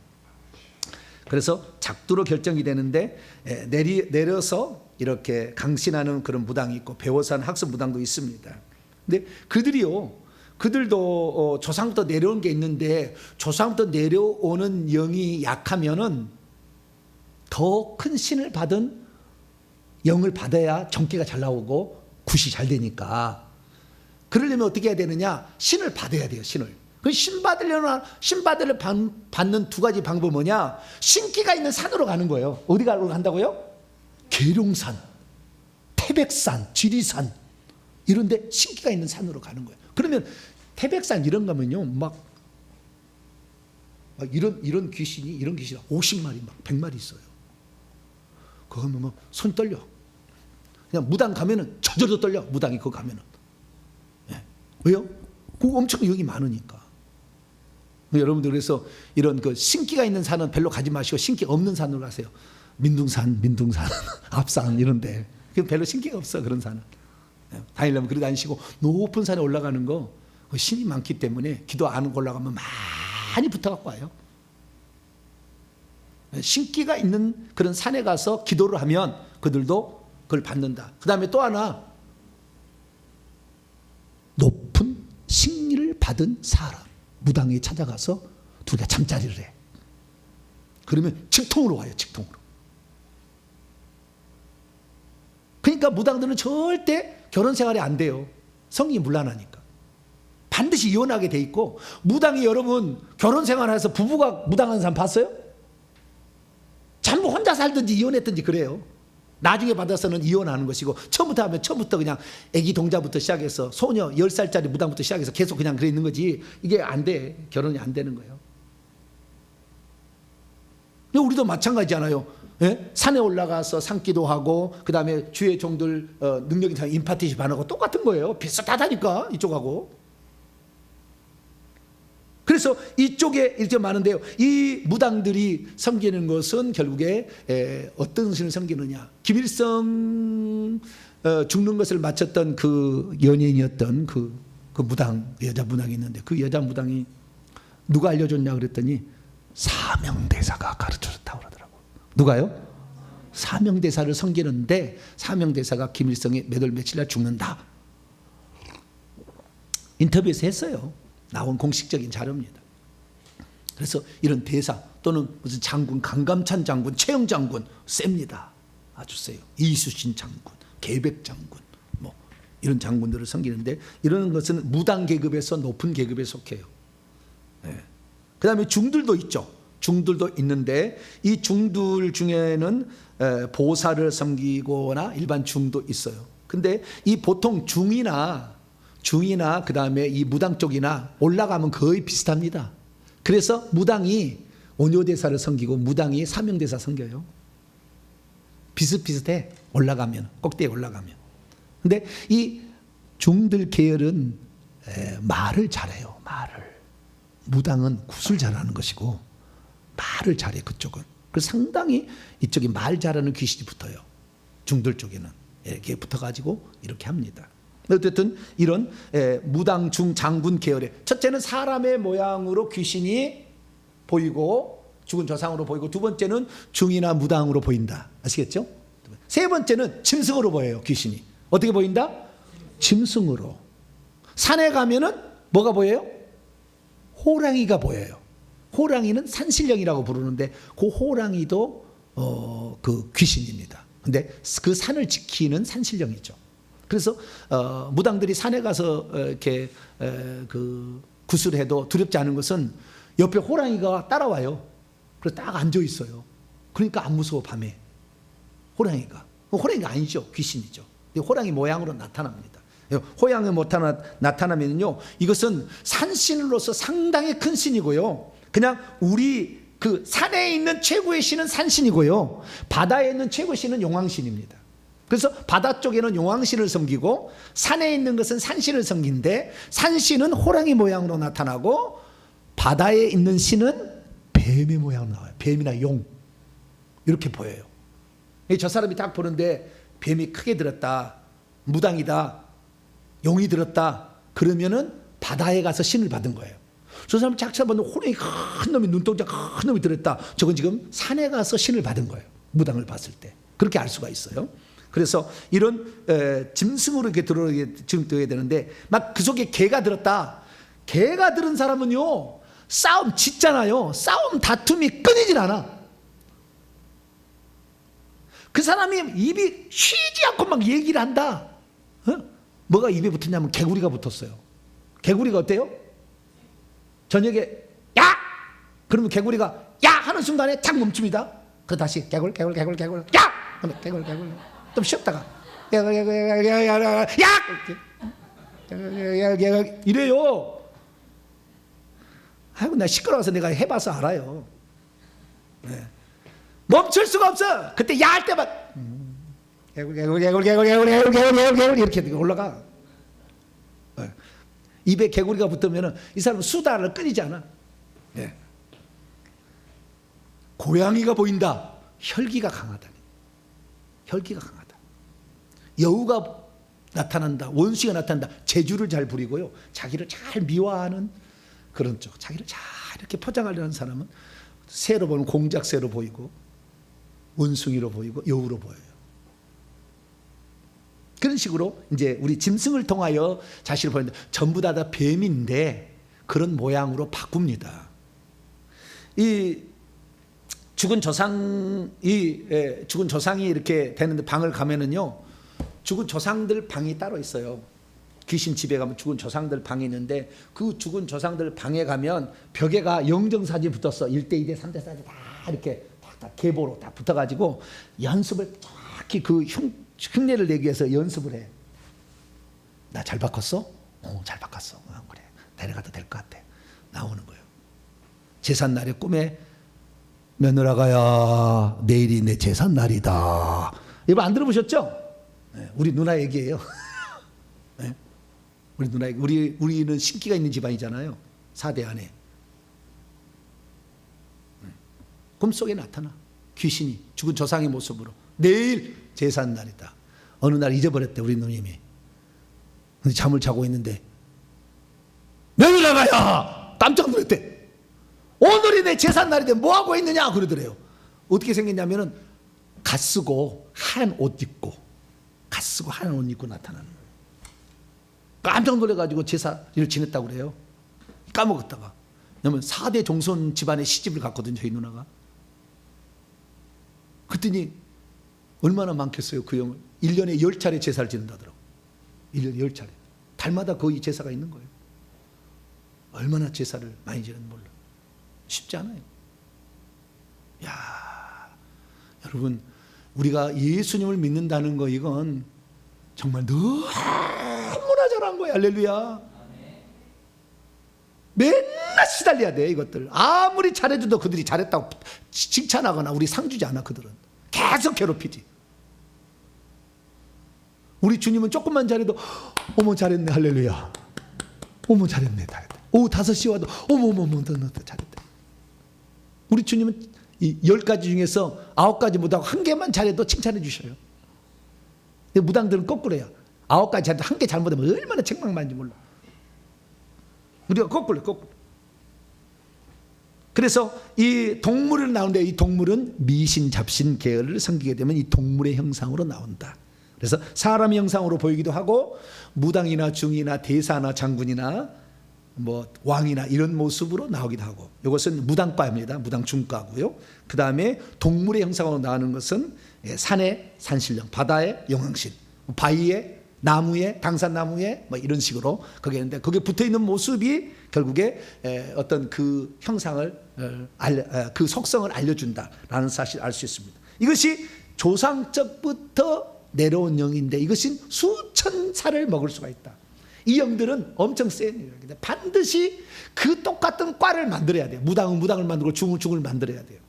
그래서 작두로 결정이 되는데 내려서 이렇게 강신하는 그런 무당이 있고 배워서 하는 학습 무당도 있습니다. 근데 그들도 조상부터 내려온 게 있는데 조상부터 내려오는 영이 약하면은 더 큰 신을 받은 영을 받아야 정기가 잘 나오고 굿이 잘 되니까, 그러려면 어떻게 해야 되느냐? 신을 받아야 돼요. 신을. 그 신 받으려 받는 두 가지 방법은 뭐냐? 신기가 있는 산으로 가는 거예요. 어디 간다고요? 계룡산, 태백산, 지리산 이런데 신기가 있는 산으로 가는 거예요. 그러면 태백산 이런 거면요, 막 이런 귀신이 50마리 막 100마리 있어요. 그거 하면 막 손 떨려. 그냥 무당 가면은 저절로 떨려. 무당이 그거 가면은. 왜요? 그거 엄청 여기 많으니까. 여러분들 그래서 이런 그 신기가 있는 산은 별로 가지 마시고 신기 없는 산으로 가세요. 민둥산, 압산 이런데 별로 신기가 없어. 그런 산은 다니려면 그리 다니시고, 높은 산에 올라가는 거 신이 많기 때문에 기도 안 하고 올라가면 많이 붙어갖고 와요. 신기가 있는 그런 산에 가서 기도를 하면 그들도 그걸 받는다. 그 다음에 또 하나, 높은 승리를 받은 사람 무당에 찾아가서 둘이가 잠자리를 해. 그러면 직통으로 와요. 직통으로. 그러니까 무당들은 절대 결혼 생활이 안 돼요. 성이 문란하니까. 반드시 이혼하게 돼 있고, 무당이 여러분 결혼 생활해서 부부가 무당하는 사람 봤어요? 전부 혼자 살든지 이혼했든지 그래요. 나중에 받아서는 이혼하는 것이고, 처음부터 하면 처음부터 그냥 아기 동자부터 시작해서 소녀 10살짜리 무당부터 시작해서 계속 그냥 그래 있는 거지, 이게 안 돼. 결혼이 안 되는 거예요. 우리도 마찬가지잖아요. 산에 올라가서 산기도 하고, 그 다음에 주의 종들 능력이 다 임파티십 안 하고 똑같은 거예요. 비슷하다니까 이쪽하고. 그래서 이쪽에 이렇게 많은데요, 이 무당들이 섬기는 것은 결국에 어떤 신을 섬기느냐? 김일성 죽는 것을 마쳤던 그 연예인이었던 그 그 무당, 여자 무당이 있는데 그 여자 무당이 누가 알려줬냐 그랬더니 사명대사가 가르쳐줬다고 그러더라고. 누가요? 사명대사를 섬기는데 사명대사가 김일성이 몇 월 며칠 날 죽는다. 인터뷰에서 했어요. 나온 공식적인 자료입니다. 그래서 이런 대사 또는 무슨 장군, 강감찬 장군, 최영 장군 셉니다. 아주 세요. 이수신 장군, 계백 장군, 뭐 이런 장군들을 섬기는데 이런 것은 무당 계급에서 높은 계급에 속해요. 네. 그 다음에 중들도 있죠. 중들도 있는데 이 중들 중에는 보살을 섬기거나 일반 중도 있어요. 근데 이 보통 중이나 그 다음에 이 무당 쪽이나 올라가면 거의 비슷합니다. 그래서 무당이 원효대사를 섬기고 무당이 사명대사 섬겨요. 비슷비슷해. 올라가면, 꼭대기에 올라가면. 근데 이 중들 계열은 말을 잘해요. 말을. 무당은 굿을 잘하는 것이고 말을 잘해 그쪽은. 그래서 상당히 이쪽이 말 잘하는 귀신이 붙어요. 중들 쪽에는 이렇게 붙어가지고 이렇게 합니다. 어쨌든 이런 무당 중 장군 계열의 첫째는 사람의 모양으로 귀신이 보이고 죽은 조상으로 보이고 두 번째는 중이나 무당으로 보인다. 아시겠죠? 세 번째는 짐승으로 보여요. 귀신이 어떻게 보인다? 짐승으로. 산에 가면은 뭐가 보여요? 호랑이가 보여요. 호랑이는 산신령이라고 부르는데 그 호랑이도 그 귀신입니다. 근데 그 산을 지키는 산신령이죠. 그래서 무당들이 산에 가서 이렇게 그 구슬해도 두렵지 않은 것은 옆에 호랑이가 따라와요. 그래서 딱 앉아 있어요. 그러니까 안 무서워. 밤에 호랑이가 아니죠. 귀신이죠. 호랑이 모양으로 나타납니다. 호양이 나타나면요, 이것은 산신으로서 상당히 큰 신이고요. 그냥 우리 그 산에 있는 최고의 신은 산신이고요. 바다에 있는 최고의 신은 용왕신입니다. 그래서 바다 쪽에는 용왕신을 섬기고 산에 있는 것은 산신을 섬기는데 산신은 호랑이 모양으로 나타나고 바다에 있는 신은 뱀의 모양으로 나와요. 뱀이나 용 이렇게 보여요. 저 사람이 딱 보는데 뱀이 크게 들었다, 무당이다, 용이 들었다 그러면은 바다에 가서 신을 받은 거예요. 저 사람 쫙 쳐봤는데 호랑이 큰 놈이 눈동자 큰 놈이 들었다. 저건 지금 산에 가서 신을 받은 거예요. 무당을 봤을 때 그렇게 알 수가 있어요. 그래서 이런 짐승으로 이렇게 들어야 되는데 막 그 속에 개가 들었다. 개가 들은 사람은요 싸움 짓잖아요. 싸움 다툼이 끊이질 않아. 그 사람이 입이 쉬지 않고 막 얘기를 한다. 뭐가 입에 붙었냐면 개구리가 붙었어요. 개구리가 어때요? 저녁에 야! 그러면 개구리가 야! 하는 순간에 착 멈춥니다. 그 다시 개굴 야! 개굴 좀 쉬었다가 야! 이래요. 아이고 나 시끄러워서 내가 해봐서 알아요. 네. 멈출 수가 없어. 그때 야 할 때만 개굴 이렇게 올라가. 네. 입에 개구리가 붙으면 이 사람은 수다를 끊이지 않아. 네. 고양이가 보인다. 혈기가 강하다. 혈기가 강하다. 여우가 나타난다. 원수가 나타난다. 재주를 잘 부리고요. 자기를 잘 미화하는 그런 쪽. 자기를 잘 이렇게 포장하려는 사람은 새로 보는 공작새로 보이고 원숭이로 보이고 여우로 보여요. 그런 식으로 이제 우리 짐승을 통하여 자신을 보이는데 전부 다 뱀인데 그런 모양으로 바꿉니다. 이 죽은 조상이 이렇게 되는데 방을 가면은요, 죽은 조상들 방이 따로 있어요. 귀신 집에 가면 죽은 조상들 방이 있는데 그 죽은 조상들 방에 가면 벽에가 영정사진 붙었어. 1대 2대 3대 4대 다 이렇게 다 계보로 다 붙어가지고 연습을 정확히 그 흉내를 내기 위해서 연습을 해. 나 잘 바꿨어? 잘 바꿨어. 그래. 내려가도 될 것 같아. 나오는 거예요. 제삿날에 꿈에 며느라가야 내일이 내 제삿날이다. 이거 안 들어보셨죠? 네, 우리 누나 얘기예요. 네, 우리 누나 얘기. 우리는 신기가 있는 집안이잖아요. 4대 안에. 꿈속에 나타나. 귀신이 죽은 조상의 모습으로. 내일 제삿날이다. 어느 날 잊어버렸대 우리 누님이. 근데 잠을 자고 있는데 며느라가야 깜짝 놀랐대. 오늘이 내 제삿날인데 뭐하고 있느냐 그러더래요. 어떻게 생겼냐면은 갓 쓰고 하얀 옷 입고 갓 쓰고 하얀 옷 입고 나타나는 거예요. 깜짝 놀라가지고 제사를 지냈다고 그래요. 까먹었다가. 왜냐면 4대 종손 집안에 시집을 갔거든요, 저희 누나가. 그랬더니 얼마나 많겠어요, 그 형은. 1년에 10차례 제사를 지낸다더라고. 1년에 10차례. 달마다 거의 제사가 있는 거예요. 얼마나 제사를 많이 지내는 몰라. 쉽지 않아요. 야, 여러분, 우리가 예수님을 믿는다는 거 이건 정말 너무나 잘한 거야. 할렐루야. 맨날 시달려야 돼, 이것들. 아무리 잘해줘도 그들이 잘했다고 칭찬하거나 우리 상 주지 않아. 그들은 계속 괴롭히지. 우리 주님은 조금만 잘해도 어머 잘했네, 할렐루야. 어머 잘했네, 잘했네. 오후 5시 와도 어머 너 잘했다. 우리 주님은 이 10가지 중에서 9가지 못하고 1개만 잘해도 칭찬해 주셔요. 근데 무당들은 거꾸로야. 9가지 잘해도 1개 잘못하면 얼마나 책망받는지 몰라. 우리가 거꾸로. 그래서 이 동물을 나오는데, 이 동물은 미신, 잡신, 계열을 섬기게 되면 이 동물의 형상으로 나온다. 그래서 사람의 형상으로 보이기도 하고, 무당이나 중이나 대사나 장군이나 뭐 왕이나 이런 모습으로 나오기도 하고, 이것은 무당과입니다. 무당중과고요. 그 다음에 동물의 형상으로 나오는 것은 산의 산신령, 바다의 영왕신, 바위의 나무에, 당산나무에 뭐 이런 식으로 거기 있는데, 거기에 붙어 있는 모습이 결국에 어떤 그 형상을 그 속성을 알려준다라는 사실을 알 수 있습니다. 이것이 조상적부터 내려온 영인데, 이것이 수천 살을 먹을 수가 있다. 이 영들은 엄청 센 영인데 반드시 그 똑같은 과를 만들어야 돼요. 무당은 무당을 만들고 중은 중을 만들어야 돼요.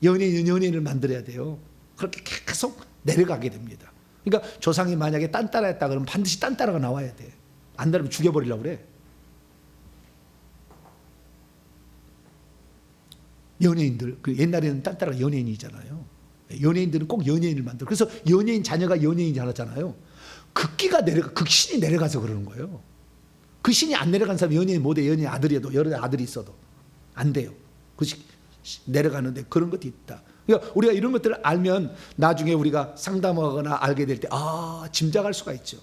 연예인은 연예인을 만들어야 돼요. 그렇게 계속 내려가게 됩니다. 그러니까 조상이 만약에 딴따라했다 그러면 반드시 딴따라가 나와야 돼. 안 나오면 죽여버리려고 그래. 연예인들, 그 옛날에는 딴따라가 연예인이잖아요. 연예인들은 꼭 연예인을 만들어. 그래서 연예인 자녀가 연예인 자라잖아요. 그 신이 내려가서 그러는 거예요. 그 신이 안 내려간 사람이 연예인 못해. 연예인 아들이어도, 여러 아들이 있어도 안 돼요. 그것이 내려가는데 그런 것도 있다. 그러니까 우리가 이런 것들을 알면 나중에 우리가 상담하거나 알게 될 때 짐작할 수가 있죠.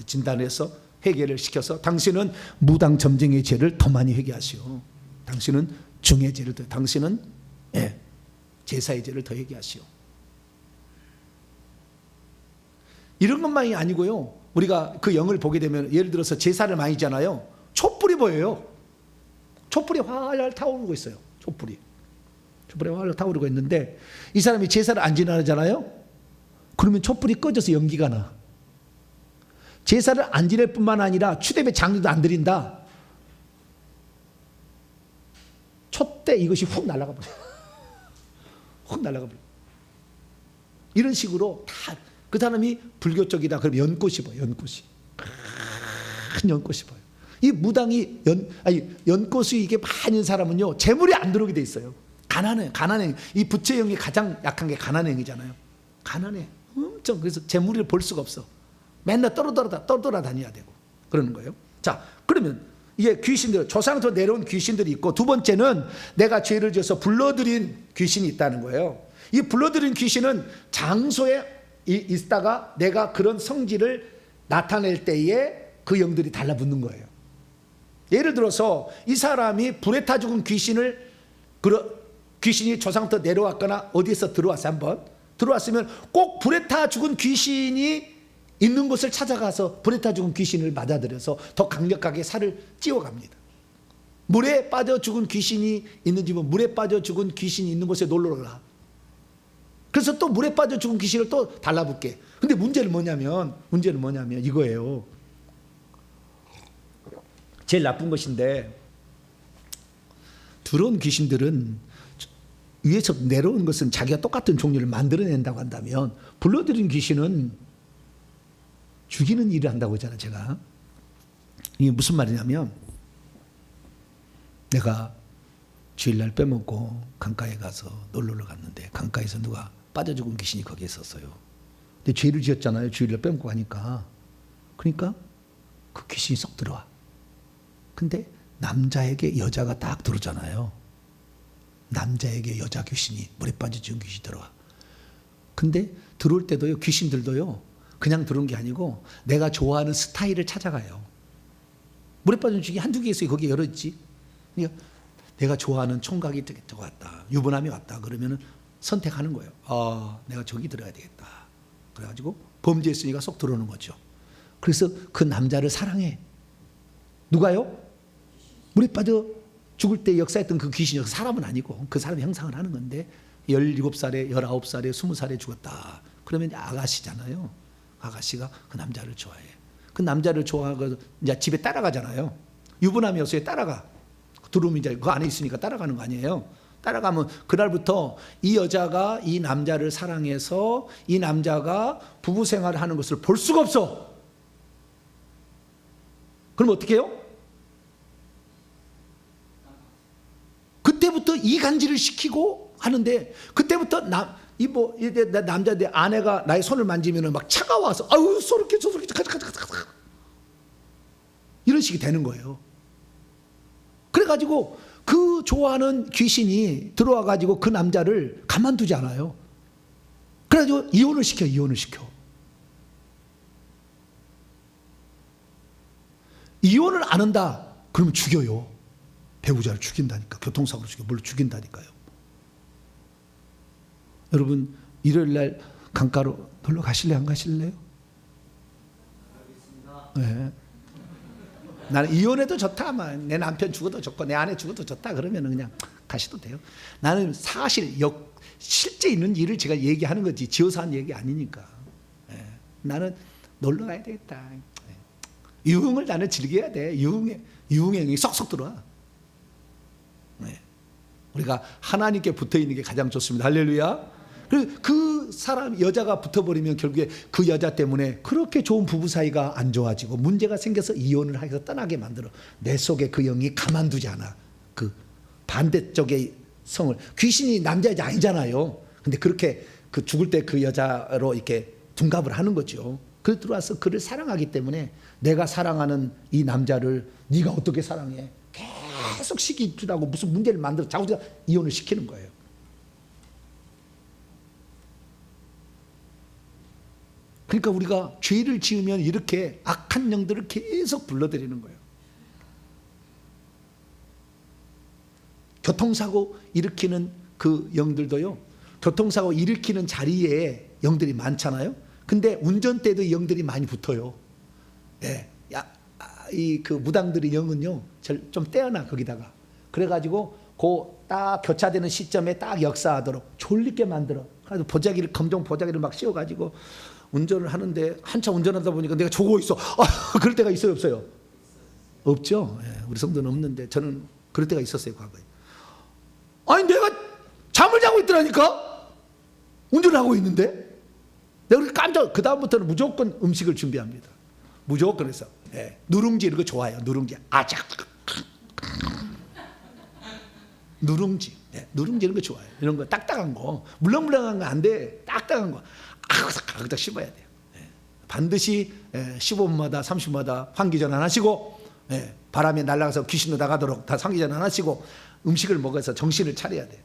진단해서 회개를 시켜서, 당신은 무당 점쟁이의 죄를 더 많이 회개하시오. 당신은 중의 죄를 더, 당신은 제사의 죄를 더 회개하시오. 이런 것만이 아니고요. 우리가 그 영을 보게 되면, 예를 들어서 제사를 많이 하잖아요. 촛불이 보여요. 촛불이 활활 타오르고 있어요. 촛불이 활활 타오르고 있는데, 이 사람이 제사를 안 지내잖아요. 그러면 촛불이 꺼져서 연기가 나. 제사를 안 지낼 뿐만 아니라 추대배 장도 안 드린다. 촛대 이것이 훅 날아가 버려. 훅 날아가 버려. 이런 식으로 다. 그 사람이 불교 쪽이다 그러면 연꽃이 보여. 연꽃이 큰 연꽃이 보여. 이 무당이 연꽃이 이게 많은 사람은요, 재물이 안 들어오게 돼 있어요. 가난해. 이 부채형이 가장 약한 게 가난행이잖아요. 가난해. 엄청. 그래서 재물을 볼 수가 없어. 맨날 떠돌아다녀야 되고 그러는 거예요. 자, 그러면 이게 귀신들, 조상부터 내려온 귀신들이 있고, 두 번째는 내가 죄를 지어서 불러들인 귀신이 있다는 거예요. 이 불러들인 귀신은 장소에 있다가 내가 그런 성질을 나타낼 때에 그 영들이 달라붙는 거예요. 예를 들어서 이 사람이 불에 타 죽은 귀신이 조상부터 내려왔거나 어디에서 들어왔어, 한번 들어왔으면 꼭 불에 타 죽은 귀신이 있는 곳을 찾아가서 불에 타 죽은 귀신을 맞아들여서 더 강력하게 살을 찌워갑니다. 물에 빠져 죽은 귀신이 있는 집은 물에 빠져 죽은 귀신이 있는 곳에 놀러 가. 그래서 또 물에 빠져 죽은 귀신을 또 달라붙게. 근데 문제는 뭐냐면 이거예요. 제일 나쁜 것인데, 들어온 귀신들은 위에서 내려온 것은 자기가 똑같은 종류를 만들어낸다고 한다면, 불러들인 귀신은 죽이는 일을 한다고 했잖아요, 제가. 이게 무슨 말이냐면, 내가 주일날 빼먹고 강가에 가서 놀러 갔는데, 강가에서 누가 빠져 죽은 귀신이 거기에 있었어요. 근데 죄를 지었잖아요, 주일날 빼먹고 가니까. 그러니까 그 귀신이 쏙 들어와. 근데 남자에게 여자가 딱 들어오잖아요. 남자에게 여자 귀신이, 물에 빠져 죽은 귀신이 들어와. 근데 들어올 때도요, 귀신들도요, 그냥 들어온 게 아니고 내가 좋아하는 스타일을 찾아가요. 물에 빠진 죽이 한두 개 있어요. 거기에 여러 있지. 그러니까 내가 좋아하는 총각이 왔다, 유부남이 왔다 그러면은 선택하는 거예요. 내가 저기 들어가야 되겠다. 그래가지고 범죄했으니까 쏙 들어오는 거죠. 그래서 그 남자를 사랑해. 누가요? 물에 빠져 죽을 때 역사했던 그 귀신이 사람은 아니고 그 사람이 형상을 하는 건데 17살에 19살에 20살에 죽었다. 그러면 아가씨잖아요. 아가씨가 그 남자를 좋아해. 그 남자를 좋아하고 이제 집에 따라가잖아요. 유부남이었어요. 따라가. 들어오면 이제 그 안에 있으니까 따라가는 거 아니에요. 따라가면 그날부터 이 여자가 이 남자를 사랑해서 이 남자가 부부 생활을 하는 것을 볼 수가 없어. 그럼 어떻게 해요? 그때부터 이간질을 시키고 하는데, 그때부터 남자 내 아내가 나의 손을 만지면은 막 차가워서 아유 소렇게 저렇게 가자 이런 식이 되는 거예요. 그래가지고 그 좋아하는 귀신이 들어와가지고 그 남자를 가만두지 않아요. 그래가지고 이혼을 시켜. 이혼을 안 한다 그러면 죽여요. 배우자를 죽인다니까. 교통사고로 물론 죽인다니까요. 여러분 일요일 날 강가로 놀러 가실래요? 안 가실래요? 네. 나는 이혼해도 좋다. 내 남편 죽어도 좋고 내 아내 죽어도 좋다. 그러면 그냥 가셔도 돼요. 나는 사실 실제 있는 일을 제가 얘기하는 거지 지어서 한 얘기 아니니까. 네. 나는 놀러 가야 되겠다. 네. 유흥을 나는 즐겨야 돼. 유흥행이 쏙쏙 들어와. 네. 우리가 하나님께 붙어 있는 게 가장 좋습니다. 할렐루야. 그 사람 여자가 붙어버리면 결국에 그 여자 때문에 그렇게 좋은 부부 사이가 안 좋아지고 문제가 생겨서 이혼을 해서 떠나게 만들어. 내 속에 그 영이 가만두지 않아. 그 반대쪽의 성을, 귀신이 남자 여자 아니잖아요. 근데 그렇게 그 죽을 때 그 여자로 이렇게 둔갑을 하는 거죠. 그 들어와서 그를 사랑하기 때문에 내가 사랑하는 이 남자를 네가 어떻게 사랑해? 계속 시기 주라고 무슨 문제를 만들어 자꾸 이혼을 시키는 거예요. 그러니까 우리가 죄를 지으면 이렇게 악한 영들을 계속 불러들이는 거예요. 교통사고 일으키는 그 영들도요, 교통사고 일으키는 자리에 영들이 많잖아요. 근데 운전대도 영들이 많이 붙어요. 예. 그 무당들의 영은요, 좀 떼어놔, 거기다가. 그래가지고, 딱 교차되는 시점에 딱 역사하도록 졸리게 만들어. 그래서 검정 보자기를 막 씌워가지고 운전을 하는데, 한참 운전하다 보니까 내가 조고 있어. 그럴 때가 있어요, 없어요? 없죠. 예, 우리 성도는 없는데, 저는 그럴 때가 있었어요, 과거에. 아니, 내가 잠을 자고 있더라니까? 운전을 하고 있는데? 내가 그렇게 그다음부터는 무조건 음식을 준비합니다. 무조건 해서. 예, 누룽지 이런 거 좋아해요. 누룽지. 아작. 누룽지. 예, 누룽지 이런 거 좋아해요. 이런 거 딱딱한 거. 물렁물렁한 거 안 돼. 딱딱한 거. 아그작 씹어야 돼요. 예, 반드시 15분마다 30분마다 환기전환 하시고, 예, 바람에 날아가서 귀신도 나가도록 다 환기전환 하시고, 음식을 먹어서 정신을 차려야 돼요.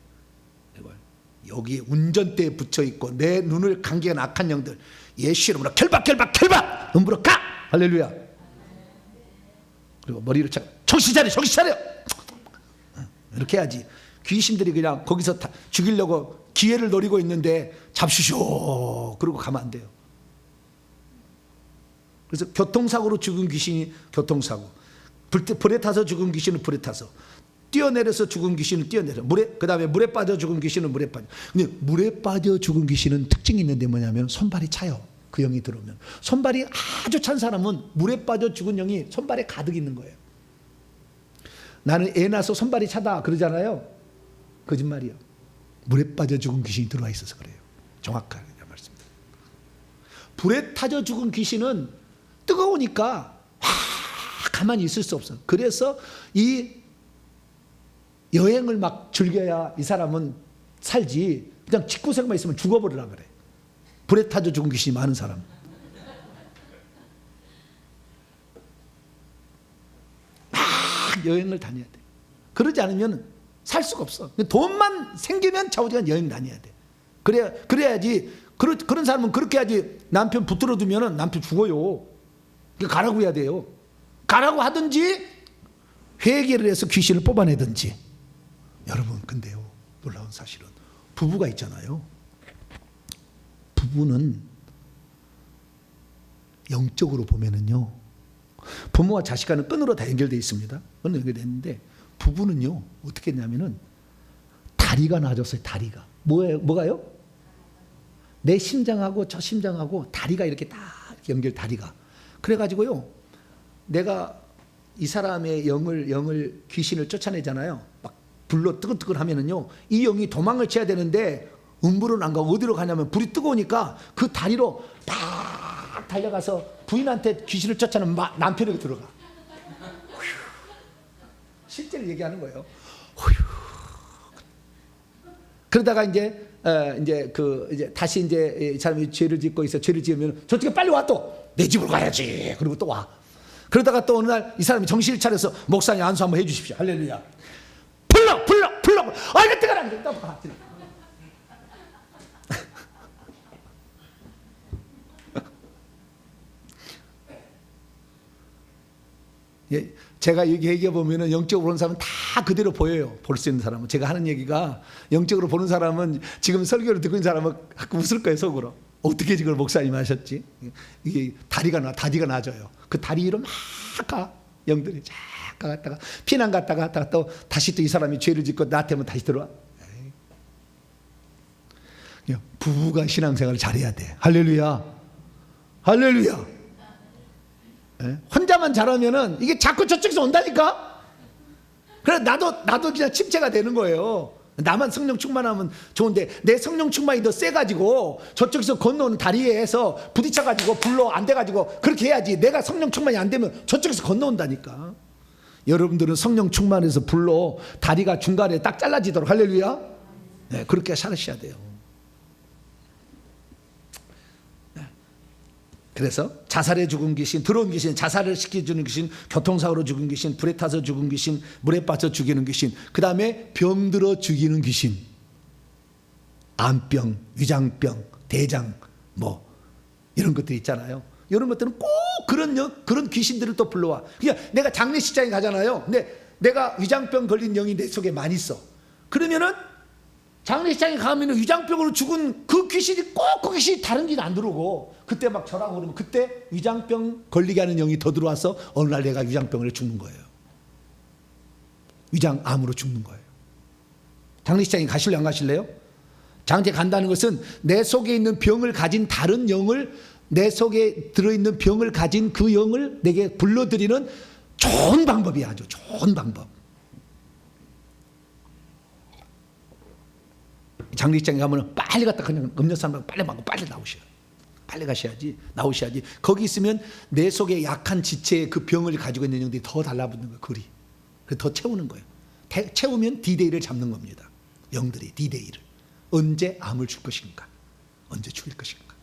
여기 운전대에 붙여있고 내 눈을 감기는 악한 영들 예수 이름으로 결박 음부로 가! 할렐루야. 그리고 머리를 차고 정신 차려 이렇게 해야지. 귀신들이 그냥 거기서 다 죽이려고 기회를 노리고 있는데 잡수쇼 그러고 가면 안 돼요. 그래서 교통사고로 죽은 귀신이 교통사고, 불에 타서 죽은 귀신은 불에 타서, 뛰어내려서 죽은 귀신은 뛰어내려. 그 다음에 물에 빠져 죽은 귀신은 물에 빠져. 근데 물에 빠져 죽은 귀신은 특징이 있는데 뭐냐면 손발이 차요. 그 영이 들어오면. 손발이 아주 찬 사람은 물에 빠져 죽은 영이 손발에 가득 있는 거예요. 나는 애 낳아서 손발이 차다 그러잖아요. 거짓말이요. 물에 빠져 죽은 귀신이 들어와 있어서 그래요. 정확하게 말씀드립니다. 불에 타져 죽은 귀신은 뜨거우니까 가만히 있을 수 없어. 그래서 이 여행을 막 즐겨야 이 사람은 살지, 그냥 직구생만 있으면 죽어버리라 그래. 불에 타져 죽은 귀신이 많은 사람. 막 여행을 다녀야 돼. 그러지 않으면 살 수가 없어. 돈만 생기면 좌우지간 여행 다녀야 돼. 그래야지. 그런 사람은 그렇게 해야지. 남편 붙들어 두면 남편 죽어요. 가라고 해야 돼요. 가라고 하든지 회개를 해서 귀신을 뽑아내든지. 여러분, 근데요, 놀라운 사실은 부부가 있잖아요. 부부는 영적으로 보면은요, 부모와 자식 간은 끈으로 다 연결되어 있습니다. 끈으로 연결되어 있는데, 부부는요 어떻게 했냐면은 다리가 나아졌어요. 다리가 뭐가요? 내 심장하고 저 심장하고 다리가 이렇게 딱 연결. 다리가 그래가지고요, 내가 이 사람의 영을 귀신을 쫓아내잖아요. 막 불로 뜨끈뜨끈 하면은요, 이 영이 도망을 쳐야 되는데 음부로는 안 가고 어디로 가냐면 불이 뜨거우니까 그 다리로 팍 달려가서 부인한테 귀신을 쫓아내면 남편에게 들어가. 실제로 얘기하는 거예요. 그러다가 이제 다시 이 사람이 죄를 짓고 있어. 죄를 지으면 저쪽에 빨리 와, 또 내 집으로 가야지. 그리고 또 와. 그러다가 또 어느 날 이 사람이 정신을 차려서 목사님 안수 한번 해주십시오. 할렐루야. 불러. 아, 이거 뜨거라. 예, 제가 얘기해 보면은 영적으로 보는 사람은 다 그대로 보여요. 볼 수 있는 사람은. 제가 하는 얘기가 영적으로 보는 사람은, 지금 설교를 듣고 있는 사람은 웃을 거예요, 속으로. 어떻게 이걸 목사님 하셨지? 이게 다리가 나아져요. 그 다리 위로 막 가. 영들이 쫙 갔다가 피난 갔다가 또 다시 또 이 사람이 죄를 짓고 나한테 하면 다시 들어와. 부부가 신앙생활을 잘해야 돼. 할렐루야. 혼자만 잘하면은 이게 자꾸 저쪽에서 온다니까. 그래 나도 그냥 침체가 되는 거예요. 나만 성령 충만하면 좋은데 내 성령 충만이 더 세가지고 저쪽에서 건너오는 다리에서 부딪혀가지고 불로 안 돼가지고 그렇게 해야지. 내가 성령 충만이 안 되면 저쪽에서 건너온다니까. 여러분들은 성령 충만해서 불로 다리가 중간에 딱 잘라지도록, 할렐루야. 네, 그렇게 살으셔야 돼요. 그래서 자살에 죽은 귀신, 들어온 귀신, 자살을 시켜주는 귀신, 교통사고로 죽은 귀신, 불에 타서 죽은 귀신, 물에 빠져 죽이는 귀신, 그 다음에 병들어 죽이는 귀신, 암병, 위장병, 대장, 뭐 이런 것들 있잖아요. 이런 것들은 꼭 그런 귀신들을 또 불러와. 그냥 내가 장례식장에 가잖아요. 근데 내가 위장병 걸린 영이 내 속에 많이 있어. 그러면은 장례식장에 가면 위장병으로 죽은 그 귀신이 꼭 그 귀신이 다른 길 안 들어오고, 그때 막 절하고 그러면 그때 위장병 걸리게 하는 영이 더 들어와서 어느 날 내가 위장병으로 죽는 거예요. 위장암으로 죽는 거예요. 장례식장에 가실래요, 안 가실래요? 장례 간다는 것은 내 속에 있는 병을 가진 다른 영을, 내 속에 들어있는 병을 가진 그 영을 내게 불러들이는 좋은 방법이야. 아주 좋은 방법. 장례식장에 가면 빨리 갔다 그냥 음료 사람하고 빨리 먹고 빨리 나오셔요. 빨리 가셔야지, 나오셔야지. 거기 있으면 내 속에 약한 지체의 그 병을 가지고 있는 영들이 더 달라붙는 거예요. 그래서 더 채우는 거예요. 채우면 D-Day를 잡는 겁니다. 영들이 D-Day를. 언제 암을 줄 것인가, 언제 죽일 것인가.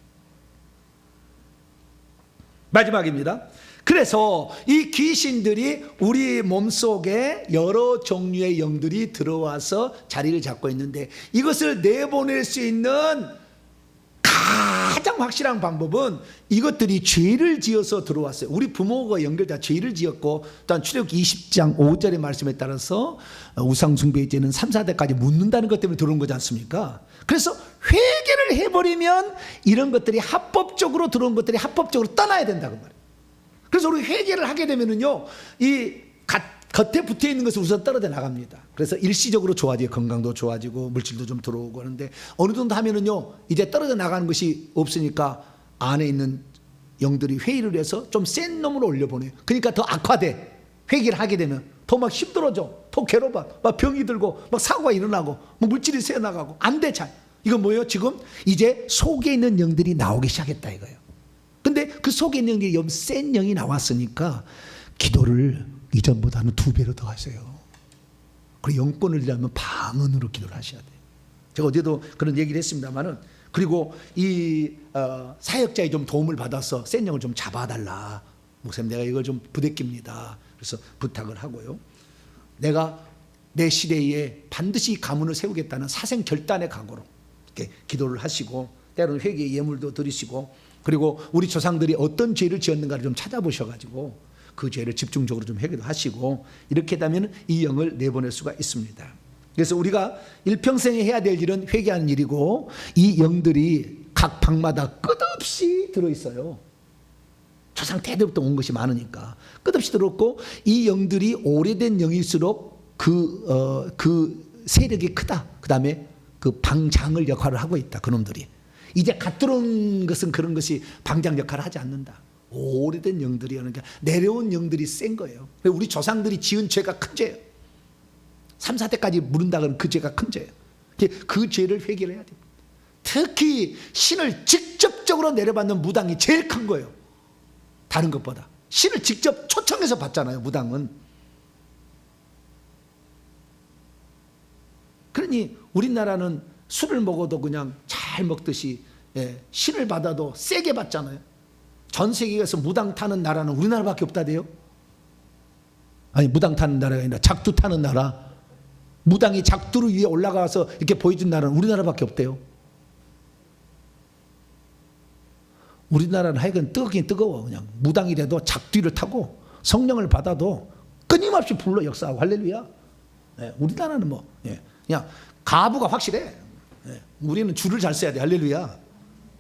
마지막입니다. 그래서 이 귀신들이 우리 몸속에 여러 종류의 영들이 들어와서 자리를 잡고 있는데, 이것을 내보낼 수 있는 가장 확실한 방법은 이것들이 죄를 지어서 들어왔어요. 우리 부모가 연결돼 죄를 지었고, 또한 출애굽기 20장 5절의 말씀에 따라서 우상숭배죄는 3, 4대까지 묻는다는 것 때문에 들어온 거지 않습니까? 그래서 회개를 해버리면 이런 것들이 합법적으로 들어온 것들이 합법적으로 떠나야 된다고 말이에요. 그래서 우리 회개를 하게 되면은요, 이 겉에 붙어 있는 것은 우선 떨어져 나갑니다. 그래서 일시적으로 좋아지고, 건강도 좋아지고, 물질도 좀 들어오고 하는데, 어느 정도 하면은요, 이제 떨어져 나가는 것이 없으니까 안에 있는 영들이 회의를 해서 좀 센 놈으로 올려보내요. 그러니까 더 악화돼. 회개를 하게 되면 더 막 힘들어져, 더 괴로워, 막 병이 들고, 막 사고가 일어나고, 뭐 물질이 새 나가고 안 돼. 잘. 이건 뭐예요? 지금 이제 속에 있는 영들이 나오기 시작했다 이거예요. 근데 그 속에 있는 게 센 영이 나왔으니까 기도를 이전보다는 2배로 더 하세요. 그리고 영권을 잃으면 방언으로 기도를 하셔야 돼요. 제가 어제도 그런 얘기를 했습니다만은, 그리고 이 사역자의 좀 도움을 받아서 센 영을 좀 잡아달라. 목사님, 내가 이걸 좀 부대낍니다. 그래서 부탁을 하고요. 내가 내 시대에 반드시 이 가문을 세우겠다는 사생 결단의 각오로 이렇게 기도를 하시고, 때로는 회개의 예물도 드리시고, 그리고 우리 조상들이 어떤 죄를 지었는가를 좀 찾아보셔가지고 그 죄를 집중적으로 좀 회개도 하시고, 이렇게 되면 이 영을 내보낼 수가 있습니다. 그래서 우리가 일평생에 해야 될 일은 회개하는 일이고, 이 영들이 각 방마다 끝없이 들어있어요. 조상 대대부터 온 것이 많으니까 끝없이 들었고, 이 영들이 오래된 영일수록 그 세력이 크다. 그 다음에 그 방장을 역할을 하고 있다. 그놈들이 이제 갓 들어온 것은 그런 것이 방장 역할을 하지 않는다. 오래된 영들이, 그러니까 내려온 영들이 센 거예요. 우리 조상들이 지은 죄가 큰 죄예요. 3, 4대까지 물은다 그러면 그 죄가 큰 죄예요. 그 죄를 회개를 해야 됩니다. 특히 신을 직접적으로 내려받는 무당이 제일 큰 거예요. 다른 것보다 신을 직접 초청해서 받잖아요, 무당은. 그러니 우리나라는 술을 먹어도 그냥 잘 먹듯이, 신을 받아도 세게 받잖아요. 전 세계에서 무당 타는 나라는 우리나라밖에 없다대요. 아니, 무당 타는 나라가 아니라 작두 타는 나라, 무당이 작두를 위에 올라가서 이렇게 보여준 나라는 우리나라밖에 없대요. 우리나라는 하여간 뜨겁긴 뜨거워. 그냥 무당이라도 작두를 타고 성령을 받아도 끊임없이 불러 역사하고. 할렐루야. 우리나라는 뭐 그냥 가부가 확실해. 우리는 줄을 잘 써야 돼. 할렐루야.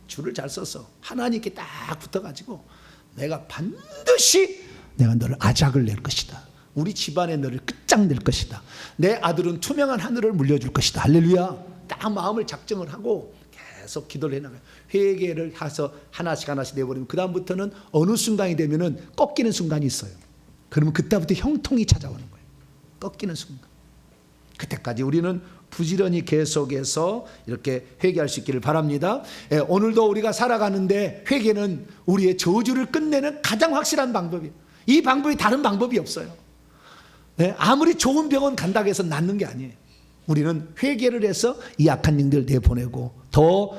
줄을 잘 써서 하나님께 딱 붙어가지고 내가 반드시 내가 너를 아작을 낼 것이다. 우리 집안에 너를 끝장낼 것이다. 내 아들은 투명한 하늘을 물려줄 것이다. 할렐루야. 딱 마음을 작정을 하고 계속 기도를 해나가요. 회개를 해서 하나씩 내버리면 그 다음부터는 어느 순간이 되면은 꺾이는 순간이 있어요. 그러면 그때부터 형통이 찾아오는 거예요. 꺾이는 순간. 그때까지 우리는 부지런히 계속해서 이렇게 회개할 수 있기를 바랍니다. 오늘도 우리가 살아가는데 회개는 우리의 저주를 끝내는 가장 확실한 방법이에요. 이 방법이 다른 방법이 없어요. 아무리 좋은 병원 간다고 해서 낫는 게 아니에요. 우리는 회개를 해서 이 악한 영들 내보내고, 더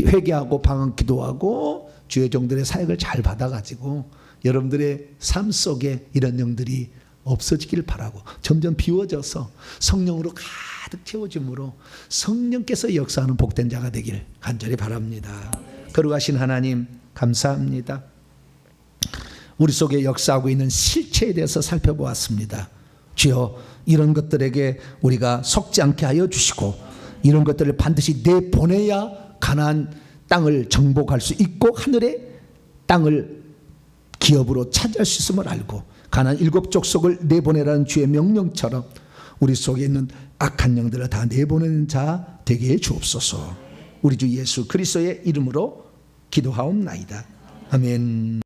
회개하고 방언 기도하고 주의 종들의 사역을 잘 받아가지고 여러분들의 삶 속에 이런 영들이 없어지길 바라고, 점점 비워져서 성령으로 가득 채워짐으로 성령께서 역사하는 복된 자가 되길 간절히 바랍니다. 거룩하신 하나님, 감사합니다. 우리 속에 역사하고 있는 실체에 대해서 살펴보았습니다. 주여, 이런 것들에게 우리가 속지 않게 하여 주시고, 이런 것들을 반드시 내보내야 가나안 땅을 정복할 수 있고 하늘의 땅을 기업으로 차지할 수 있음을 알고, 가나안 7 족속을 내보내라는 주의 명령처럼 우리 속에 있는 악한 영들을 다 내보내는 자 되게 해 주옵소서. 우리 주 예수 그리스도의 이름으로 기도하옵나이다. 아멘.